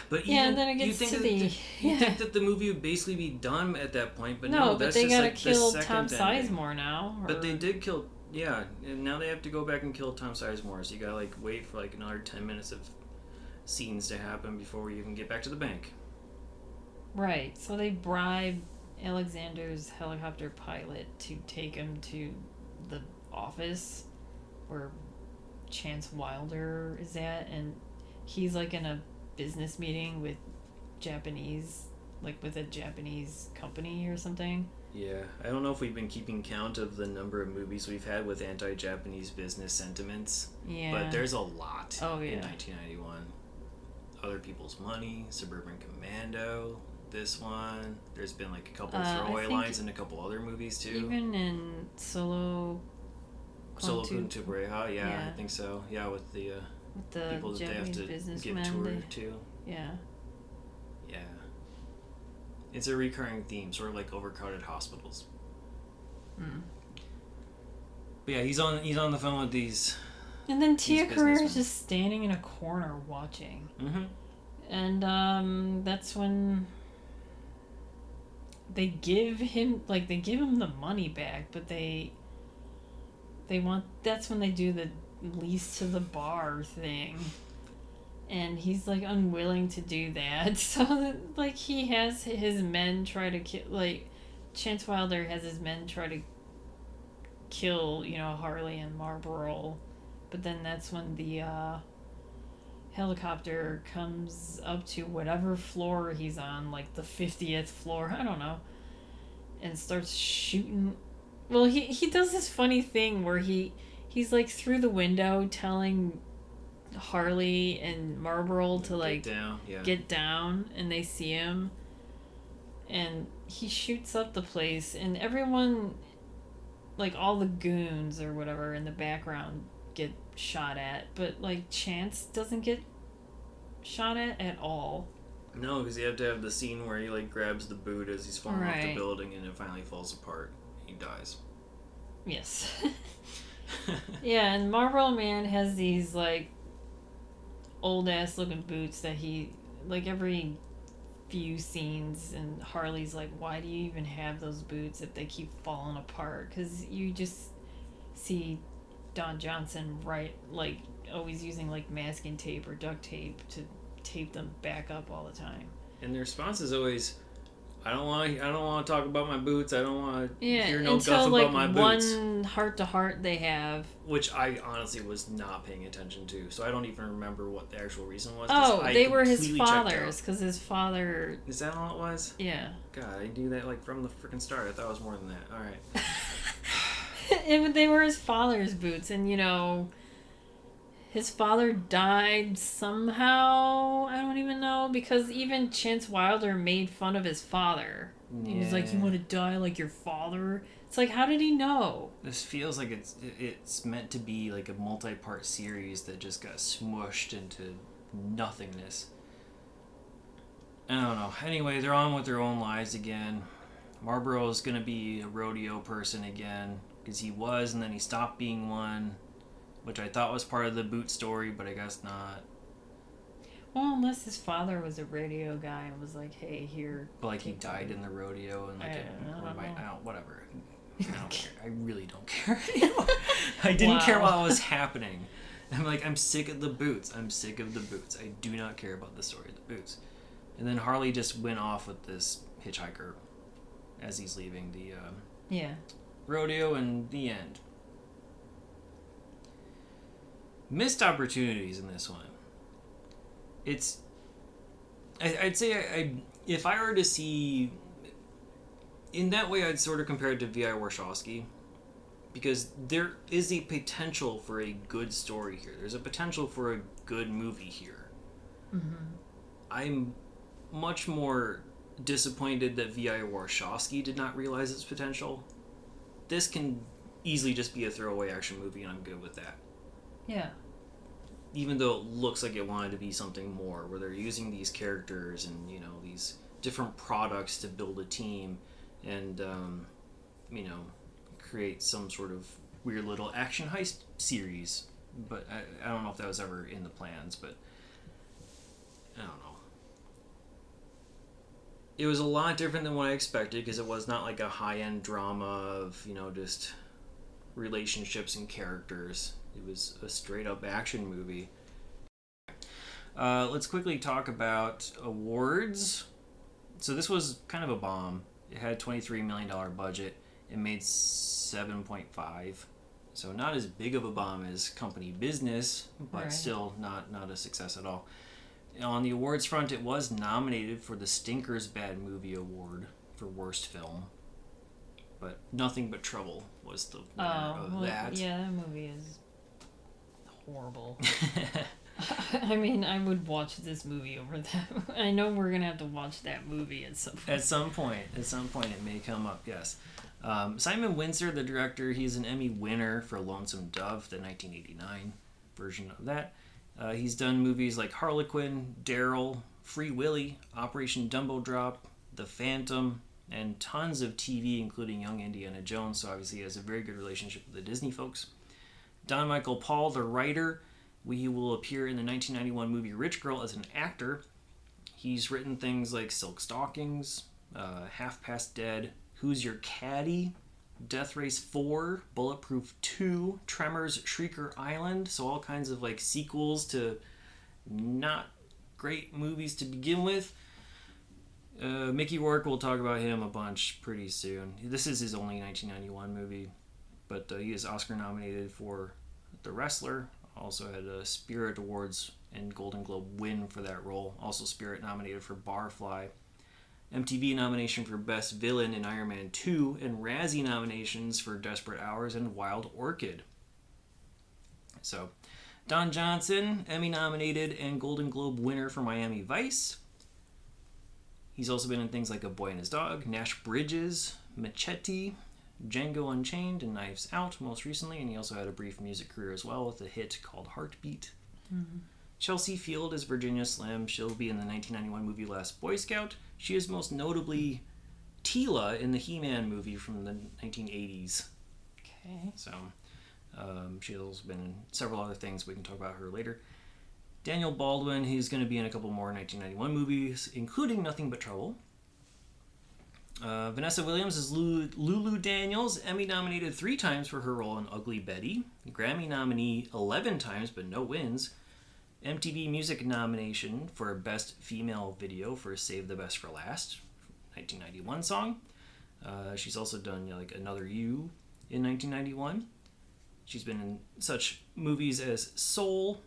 But yeah, even, and then it gets you to think that the movie would basically be done at that point, but no, no, but that's they just gotta like kill the Tom second ending. Sizemore now. But they did kill, yeah, and now they have to go back and kill Tom Sizemore, so you gotta like wait for like another 10 minutes of scenes to happen before we even get back to the bank. Right, so they bribe Alexander's helicopter pilot to take him to the office where Chance Wilder is at, and he's like in a business meeting with with a Japanese company or something. Yeah, I don't know if we've been keeping count of the number of movies we've had with anti-Japanese business sentiments. Yeah. But there's a lot in 1991. Other People's Money, Suburban Commando, this one. There's been like a couple throwaway lines in a couple other movies too. Even in Solo Kun Tubreha, yeah, I think so. Yeah, with the people that they have to get toured to. Yeah. Yeah. It's a recurring theme, sort of like overcrowded hospitals. Mm. But yeah, he's on the phone with these. And then Tia Carrere is just standing in a corner watching. Mm-hmm. And that's when they give him the money back, but that's when they do the lease to the bar thing. And he's like unwilling to do that. So like he has his men try to kill, like Chance Wilder has his men try to kill, Harley and Marlboro. But then that's when the helicopter comes up to whatever floor he's on, like the 50th floor, I don't know, and starts shooting. Well, he does this funny thing where he's like through the window telling Harley and Marlboro to like get down, and they see him, and he shoots up the place, and everyone, like all the goons or whatever in the background, get shot at, but like Chance doesn't get shot at all. No, because you have to have the scene where he like grabs the boot as he's falling off the building, and it finally falls apart. He dies. Yes. Yeah, and Marlboro Man has these like old ass looking boots that he, like, every few scenes, and Harley's like, why do you even have those boots if they keep falling apart? Because you just see Don Johnson always using like masking tape or duct tape to tape them back up all the time. And the response is always, I don't want to talk about my boots. I don't want to hear no until, guff like, about my boots. One heart-to-heart they have. Which I honestly was not paying attention to, so I don't even remember what the actual reason was. Oh, they were his father's, because his father... Is that all it was? Yeah. God, I knew that like from the freaking start. I thought it was more than that. All right. They were his father's boots, and his father died somehow. I don't even know, because even Chance Wilder made fun of his father. Yeah. He was like, "You want to die like your father?" It's like, how did he know? This feels like it's meant to be like a multi-part series that just got smushed into nothingness. I don't know. Anyway, they're on with their own lives again. Marlboro's gonna be a rodeo person again, because he was, and then he stopped being one, which I thought was part of the boot story, but I guess not. Well, unless his father was a rodeo guy and was like, "Hey, here." But like he died in the rodeo, and whatever. I don't care. I really don't care anymore. I didn't care while it was happening. I'm like, I'm sick of the boots. I'm sick of the boots. I do not care about the story of the boots. And then Harley just went off with this hitchhiker as he's leaving the rodeo, and the end. Missed opportunities in this one. I'd say if I were to see, in that way, I'd sort of compare it to V.I. Warshawski, because there is a potential for a good story here. There's a potential for a good movie here. Mm-hmm. I'm much more disappointed that V.I. Warshawski did not realize its potential. this can easily just be a throwaway action movie, and I'm good with that. Yeah. Even though it looks like it wanted to be something more, where they're using these characters and, you know, these different products to build a team and, you know, create some sort of weird little action heist series. But I don't know if that was ever in the plans, but I don't know. It was a lot different than what I expected, because it was not like a high-end drama of, you know, just relationships and characters. It was a straight-up action movie. Let's quickly talk about awards. So this was kind of a bomb. It had a $23 million budget. It made 7.5. So not as big of a bomb as Company Business, but right. Still not a success at all. On the awards front, it was nominated for the Stinkers Bad Movie Award for Worst Film. But Nothing But Trouble was the winner of that. Yeah, that movie is horrible. I mean, I would watch this movie over that. I know we're going to have to watch that movie at some point. At some point it may come up, yes. Simon Wincer, the director, he's an Emmy winner for Lonesome Dove, the 1989 version of that. He's done movies like Harlequin, Daryl, Free Willy, Operation Dumbo Drop, The Phantom, and tons of TV, including Young Indiana Jones, so obviously he has a very good relationship with the Disney folks. Don Michael Paul, the writer, he will appear in the 1991 movie Rich Girl as an actor. He's written things like Silk Stockings, Half Past Dead, Who's Your Caddy, Death Race 4, Bulletproof 2, Tremors, Shrieker Island, so all kinds of like sequels to not great movies to begin with. Mickey Rourke, we'll talk about him a bunch pretty soon. This is his only 1991 movie, but he is Oscar nominated for The Wrestler. Also had a Spirit Awards and Golden Globe win for that role. Also Spirit nominated for Barfly. MTV nomination for Best Villain in Iron Man 2, and Razzie nominations for Desperate Hours and Wild Orchid. So, Don Johnson, Emmy nominated and Golden Globe winner for Miami Vice. He's also been in things like A Boy and His Dog, Nash Bridges, Machete, Django Unchained, and Knives Out most recently, and he also had a brief music career as well with a hit called Heartbeat. Mm-hmm. Chelsea Field is Virginia Slim. She'll be in the 1991 movie Last Boy Scout. She is most notably Teela in the He-Man movie from the 1980s. Okay. So, she's also been in several other things. We can talk about her later. Daniel Baldwin, he's going to be in a couple more 1991 movies, including Nothing But Trouble. Vanessa Williams is Lulu Daniels, Emmy nominated 3 times for her role in Ugly Betty. Grammy nominee 11 times, but no wins. MTV Music nomination for Best Female Video for Save the Best for Last, 1991 song. She's also done like Another You in 1991. She's been in such movies as Soul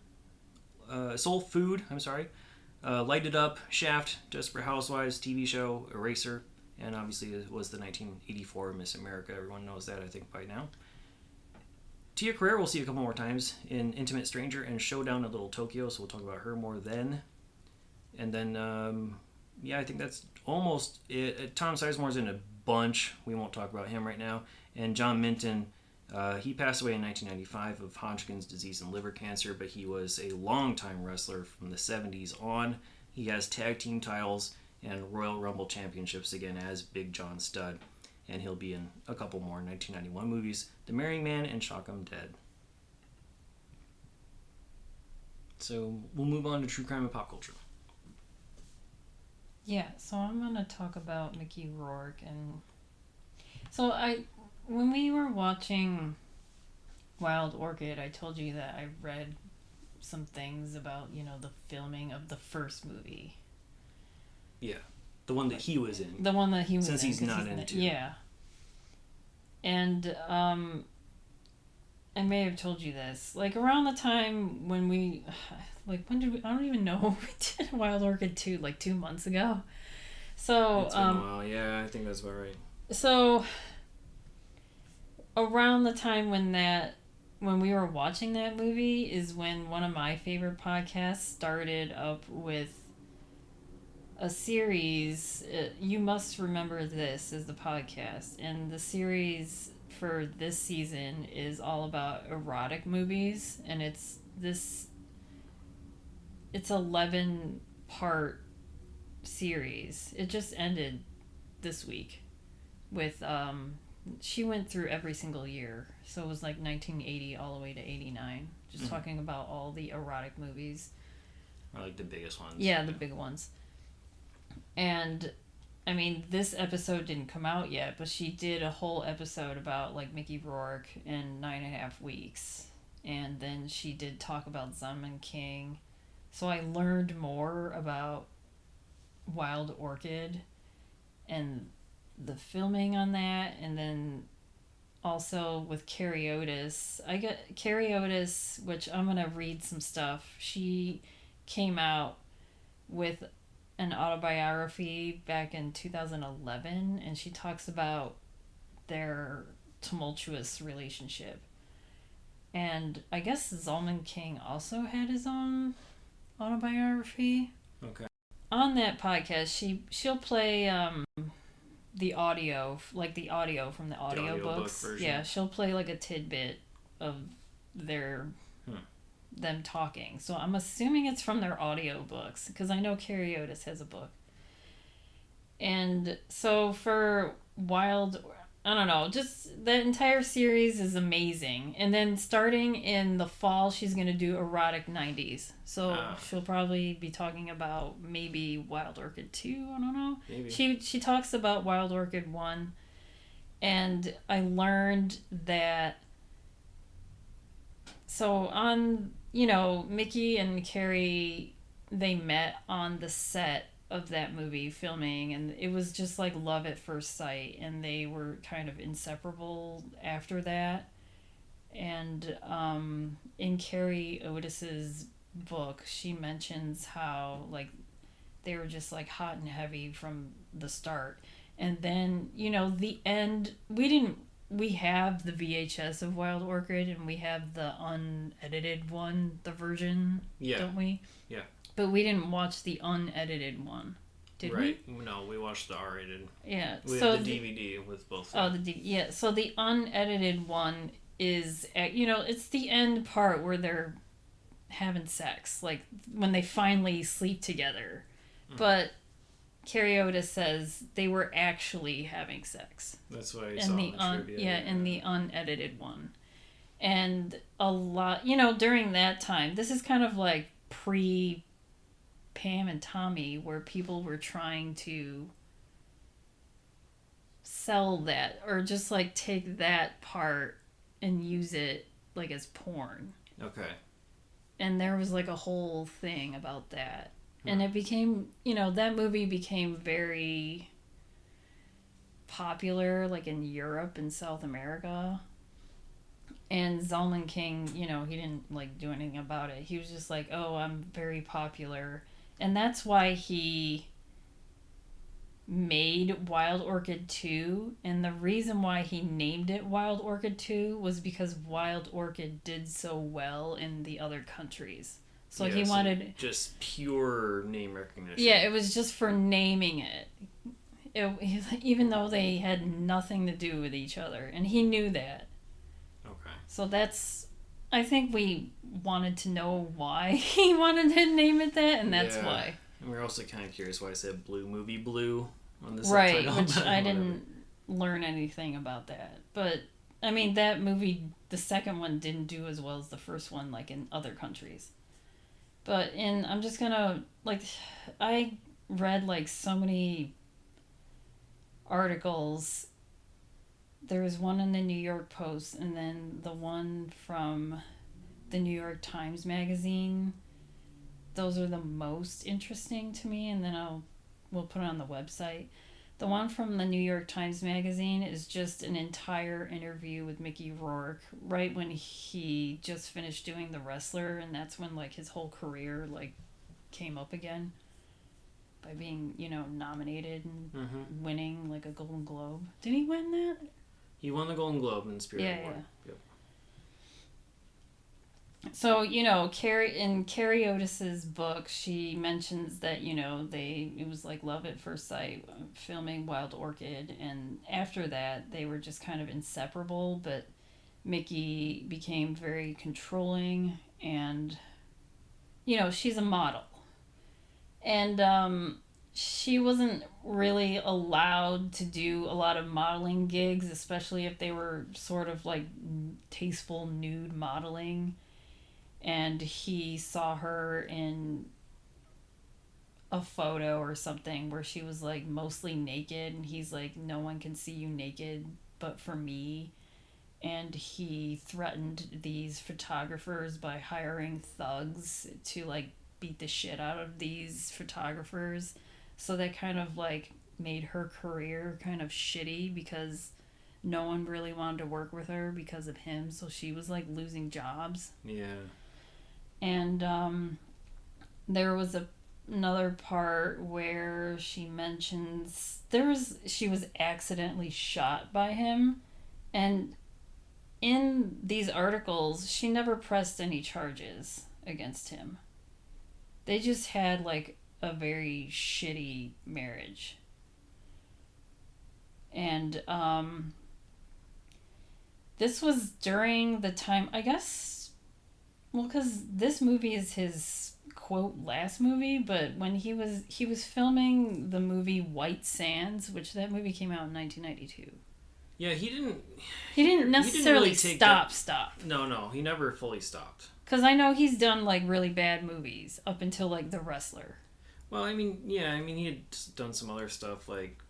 Food, Light It Up, Shaft, Desperate Housewives, TV show, Eraser, and obviously it was the 1984 Miss America. Everyone knows that, I think, by now. Tia Carrere we'll see a couple more times in Intimate Stranger and Showdown at Little Tokyo, so we'll talk about her more then. And then, I think that's almost it. Tom Sizemore's in a bunch. We won't talk about him right now. And John Minton, he passed away in 1995 of Hodgkin's disease and liver cancer, but he was a longtime wrestler from the 70s on. He has tag team titles and Royal Rumble championships again as Big John Studd. And he'll be in a couple more 1991 movies, The Marrying Man and Shock 'Em Dead. So we'll move on to true crime and pop culture. Yeah, so I'm going to talk about Mickey Rourke. And so when we were watching Wild Orchid, I told you that I read some things about, the filming of the first movie. Yeah. The one that he was in. The one that he was Since in. Since he's not in it. Yeah. And I may have told you this. Like, around the time when we... when did we... I don't even know. We did Wild Orchid 2, 2 months ago. So... It's been a while. Yeah, I think that's about right. So, around the time when we were watching that movie is when one of my favorite podcasts started up with a series. You Must Remember This is the podcast, and the series for this season is all about erotic movies, and it's 11 part series. It just ended this week with she went through every single year, so it was like 1980 all the way to 89, just talking about all the erotic movies, or like the biggest ones. Yeah, the big ones. And I mean, this episode didn't come out yet, but she did a whole episode about like Mickey Rourke in 9.5 Weeks, and then she did talk about Zalman King. So I learned more about Wild Orchid and the filming on that, and then also with Carré Otis. I got Carré Otis, which I'm gonna read some stuff. She came out with an autobiography back in 2011, and she talks about their tumultuous relationship. And I guess Zalman King also had his own autobiography. Okay. On that podcast, she'll play the audio, like the audio from the audiobooks. Version. Yeah, she'll play like a tidbit of them talking. So I'm assuming it's from their audiobooks, because I know Carré Otis has a book. And so for I don't know, just the entire series is amazing. And then starting in the fall, she's going to do Erotic 90s. So she'll probably be talking about maybe Wild Orchid 2, I don't know. Maybe. She talks about Wild Orchid 1. And I learned that, so on, Mickey and Carré, they met on the set of that movie filming, and it was just like love at first sight, and they were kind of inseparable after that. And in Carré Otis's book, she mentions how like they were just like hot and heavy from the start. And then the end, we have the VHS of Wild Orchid, and we have the unedited one, the version, don't we? Yeah. But we didn't watch the unedited one, did we? Right. No, we watched the R-rated. Yeah. We have the DVD with both. Oh, the DVD. Yeah. So the unedited one is, it's the end part where they're having sex, like when they finally sleep together. But Carré Otis says they were actually having sex. That's what I saw in the trivia. Yeah, in the unedited one. And a lot, during that time, this is kind of like pre Pam and Tommy, where people were trying to sell that, or just like take that part and use it like as porn. Okay. And there was like a whole thing about that. And it became, that movie became very popular, like in Europe and South America. And Zalman King, he didn't like do anything about it. He was just like, oh, I'm very popular. And that's why he made Wild Orchid 2. And the reason why he named it Wild Orchid 2 was because Wild Orchid did so well in the other countries. So he wanted just pure name recognition. Yeah, it was just for naming it. Even though they had nothing to do with each other, and he knew that. Okay. So I think we wanted to know why he wanted to name it that, and that's why. And we're also kind of curious why I said Blue Movie Blue on the subtitle. Right, which I didn't learn anything about that. But I mean, that movie, the second one, didn't do as well as the first one, like in other countries. But I'm just gonna, like, I read, like, so many articles. There was one in the New York Post, and then the one from the New York Times Magazine. Those are the most interesting to me, and then we'll put it on the website. The one from the New York Times Magazine is just an entire interview with Mickey Rourke right when he just finished doing The Wrestler, and that's when like his whole career like came up again by being, nominated and winning like a Golden Globe. Did he win that? He won the Golden Globe in Spirit Award. Yeah. So, Carrie Otis's book, she mentions that, it was like love at first sight filming Wild Orchid. And after that, they were just kind of inseparable. But Mickey became very controlling. And, she's a model. And she wasn't really allowed to do a lot of modeling gigs, especially if they were sort of like tasteful nude modeling. And he saw her in a photo or something where she was like mostly naked, and he's like, no one can see you naked but for me. And he threatened these photographers by hiring thugs to like beat the shit out of these photographers. So that kind of like made her career kind of shitty because no one really wanted to work with her because of him. So she was like losing jobs. Yeah. And there was another part where she mentions she was accidentally shot by him, and in these articles she never pressed any charges against him. They just had like a very shitty marriage. And this was during the time, I guess. Well, because this movie is his quote last movie, but when he was filming the movie White Sands, which that movie came out in 1992. Yeah, he didn't necessarily stop. No, he never fully stopped. Because I know he's done like really bad movies up until like The Wrestler. Well, I mean, he had done some other stuff like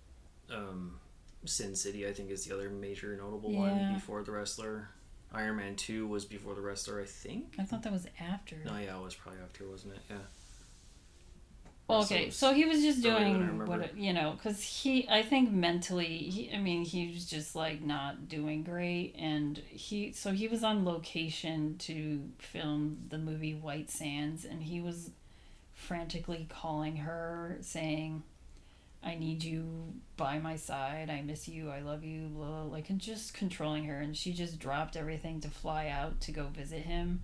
Sin City, I think, is the other major notable one before The Wrestler. Iron Man 2 was before The Wrestler, I think. I thought that was after. No, yeah, it was probably after, wasn't it? Yeah. Well, okay, so he was just doing what, because I think mentally, he was just like not doing great, and he was on location to film the movie White Sands, and he was frantically calling her, saying, I need you by my side, I miss you, I love you, blah, blah, like, and just controlling her. And she just dropped everything to fly out to go visit him.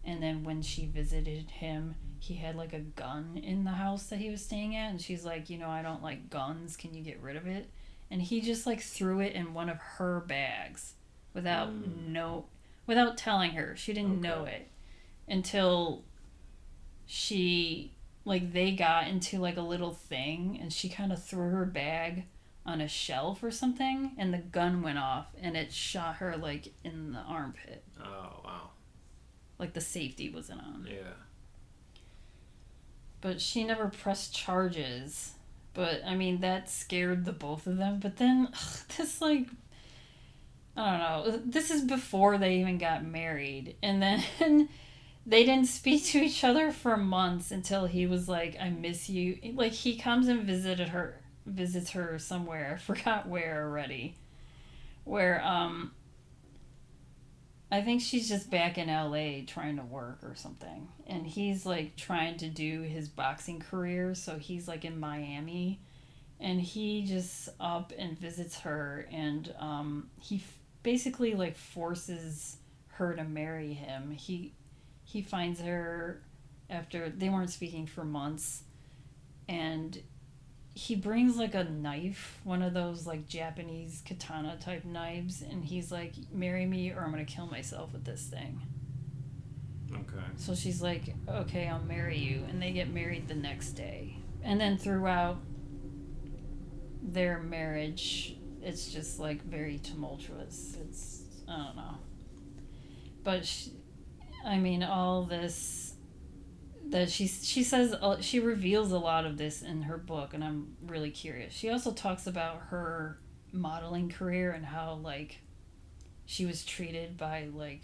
And then when she visited him, he had like a gun in the house that he was staying at, and she's like, I don't like guns, can you get rid of it? And he just like threw it in one of her bags without telling her. She didn't know it until they got into like a little thing, and she kind of threw her bag on a shelf or something, and the gun went off and it shot her like in the armpit. Oh, wow. Like the safety wasn't on. Yeah. But she never pressed charges. But I mean, that scared the both of them. But then this, like, I don't know, this is before they even got married, and then they didn't speak to each other for months until he was like, I miss you. Like, he comes and visits her somewhere. I forgot where already. Where, I think she's just back in LA trying to work or something. And he's like trying to do his boxing career. So he's like in Miami. And he just up and visits her. And he basically like forces her to marry him. He finds her after they weren't speaking for months, and he brings like a knife, one of those like Japanese katana type knives, and he's like, marry me or I'm gonna kill myself with this thing. Okay. So she's like, okay, I'll marry you, and they get married the next day. And then throughout their marriage, it's just like very tumultuous. It's, I don't know, but all this that she says, she reveals a lot of this in her book, and I'm really curious. She also talks about her modeling career and how like she was treated by like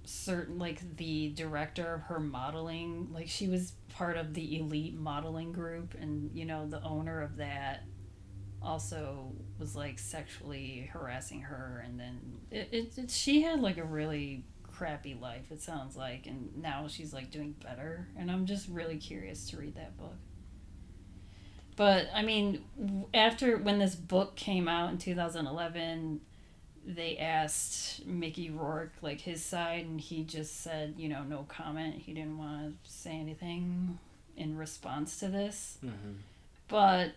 certain, like the director of her modeling, like she was part of the elite modeling group, and the owner of that also was like sexually harassing her, and then she had like a really crappy life, it sounds like, and now she's like doing better, and I'm just really curious to read that book. But I mean, after when this book came out in 2011, they asked Mickey Rourke, like, his side, and he just said, no comment. He didn't want to say anything in response to this. Mm-hmm. But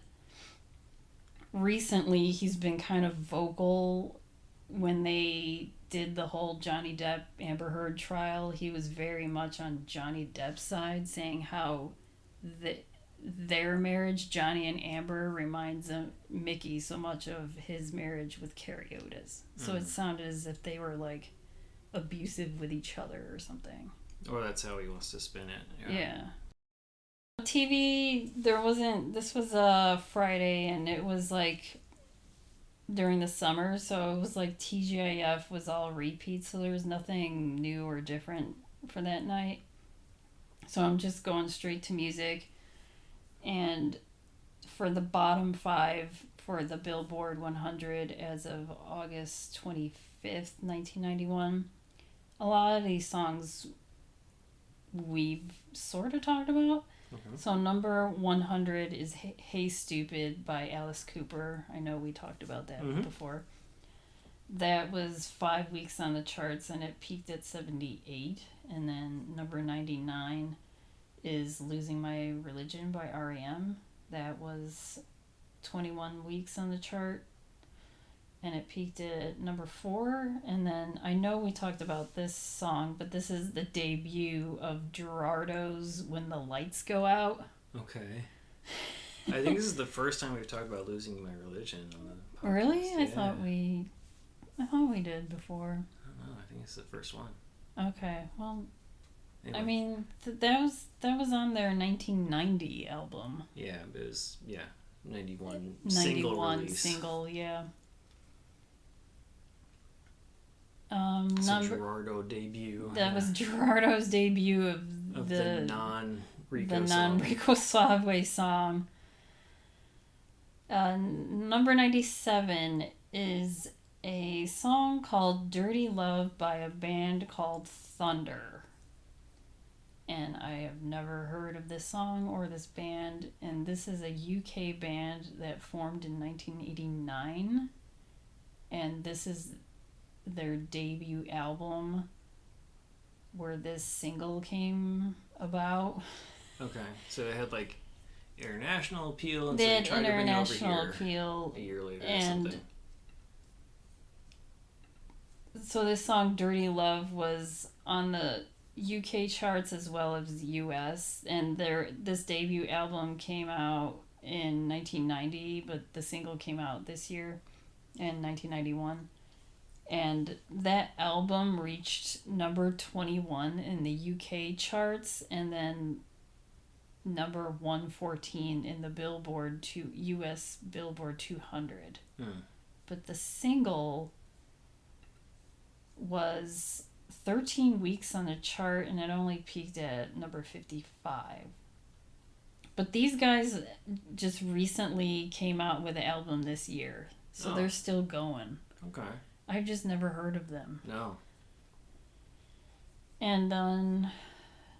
recently, he's been kind of vocal. When they did the whole Johnny Depp Amber Heard trial, he was very much on Johnny Depp's side, saying how their marriage, Johnny and Amber, reminds Mickey so much of his marriage with Carré Otis. So it sounded as if they were like abusive with each other or something. Or that's how he wants to spin it. Yeah. TV, this was a Friday, and it was like during the summer, so it was like TGIF was all repeats, so there was nothing new or different for that night. So I'm just going straight to music. And for the bottom 5 for the Billboard 100 as of August 25th, 1991, a lot of these songs we've sort of talked about. Okay. So number 100 is Hey Stupid by Alice Cooper. I know we talked about that before. That was 5 weeks on the charts, and it peaked at 78. And then number 99 is Losing My Religion by R.E.M. That was 21 weeks on the chart, and it peaked at number 4. And then I know we talked about this song, but this is the debut of Gerardo's When the Lights Go Out. Okay. I think this is the first time we've talked about Losing My Religion on the podcast. Really? Yeah. I thought we did before. I don't know. I think it's the first one. Okay. Well, anyway. I mean, that was on their 1990 album. Yeah, but it was 91 single, yeah. Gerardo debut. That was Gerardo's debut of the non-Rico Suave song. Number 97 is a song called Dirty Love by a band called Thunder. And I have never heard of this song or this band. And this is a UK band that formed in 1989. And this is their debut album where this single came about. Okay, so it had like international appeal, and they so had they tried international to bring it over appeal here a year later and or something. So this song Dirty Love was on the UK charts as well as the US, and this debut album came out in 1990, but the single came out this year in 1991. And that album reached number 21 in the UK charts, and then number 114 in the US Billboard 200. But the single was 13 weeks on the chart, and it only peaked at number 55. But these guys just recently came out with an album this year, so they're still going. Okay. I've just never heard of them. No. And then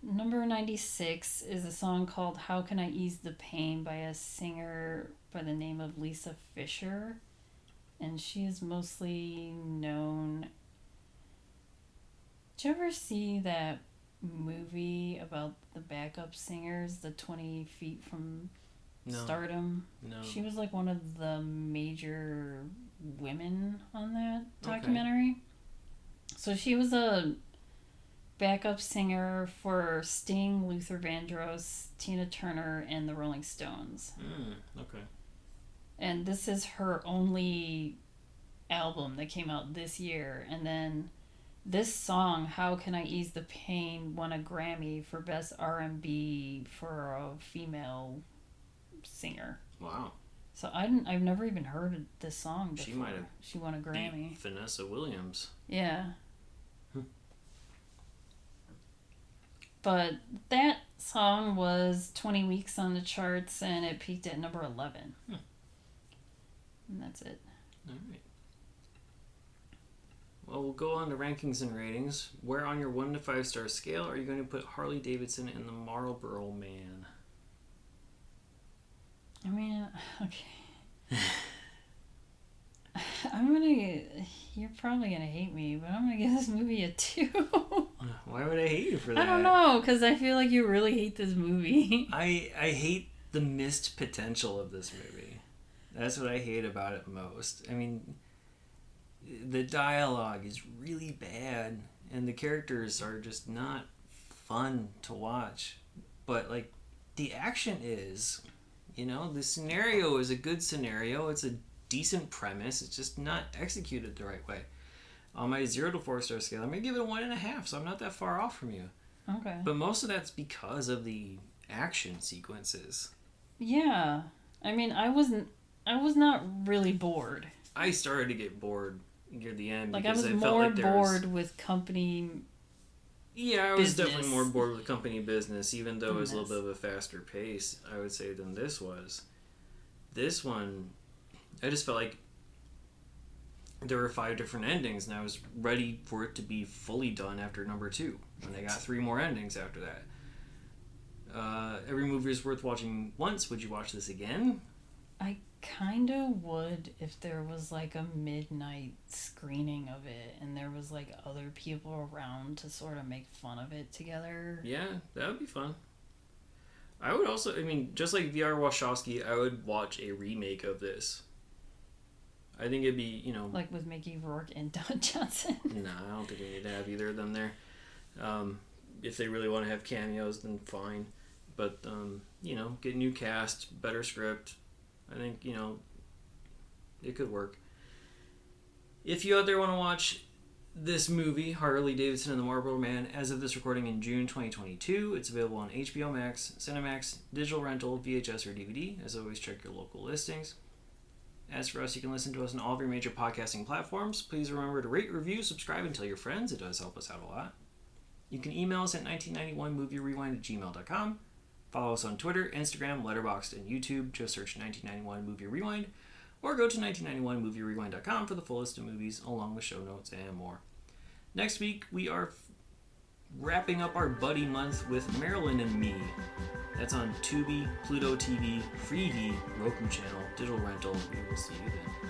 number 96 is a song called How Can I Ease the Pain by a singer by the name of Lisa Fisher. And she is mostly known... Did you ever see that movie about the backup singers, the 20 Feet from Stardom? No. She was like one of the major women on that documentary. Okay. So she was a backup singer for Sting, Luther Vandross, Tina Turner, and the Rolling Stones. Okay. And this is her only album that came out this year. And then this song, How Can I Ease the Pain, won a Grammy for Best R&B for a female singer. Wow. So I've never even heard of this song before. She might have. She won a Grammy. Vanessa Williams. Yeah. But that song was 20 weeks on the charts, and it peaked at number 11. And that's it. All right. Well, we'll go on to rankings and ratings. Where on your 1 to 5 star scale are you going to put Harley Davidson and the Marlboro Man? I mean, okay. You're probably gonna hate me, but I'm gonna give this movie a 2. Why would I hate you for that? I don't know, because I feel like you really hate this movie. I hate the missed potential of this movie. That's what I hate about it most. I mean, the dialogue is really bad, and the characters are just not fun to watch. But, like, the action is, the scenario is a good scenario. It's a decent premise. It's just not executed the right way. On my 0 to 4 star scale, I'm going to give it a 1.5, so I'm not that far off from you. Okay. But most of that's because of the action sequences. Yeah. I mean, I was not really bored. I started to get bored near the end. Like, I because was felt more like bored with company. Yeah, I was business. definitely more bored with company business, even though it was a little bit of a faster pace, I would say, than this was. This one, I just felt like there were 5 different endings, and I was ready for it to be fully done after number 2. And they got 3 more endings after that. Every movie is worth watching once. Would you watch this again? I kind of would if there was like a midnight screening of it and there was like other people around to sort of make fun of it together. Yeah, that would be fun. I would also, just like V.R. Wachowski, I would watch a remake of this. I think it'd be, Like with Mickey Rourke and Don Johnson. Nah, I don't think we need to have either of them there. If they really want to have cameos, then fine. But, get new cast, better script. I think, it could work. If you out there want to watch this movie, Harley Davidson and the Marlboro Man, as of this recording in June 2022, it's available on HBO Max, Cinemax, digital rental, VHS, or DVD. As always, check your local listings. As for us, you can listen to us on all of your major podcasting platforms. Please remember to rate, review, subscribe, and tell your friends. It does help us out a lot. You can email us at 1991movierewind@gmail.com. Follow us on Twitter, Instagram, Letterboxd, and YouTube. Just search 1991 Movie Rewind. Or go to 1991movierewind.com for the full list of movies, along with show notes and more. Next week, we are wrapping up our buddy month with Marilyn and Me. That's on Tubi, Pluto TV, Freevee, Roku channel, digital rental. We will see you then.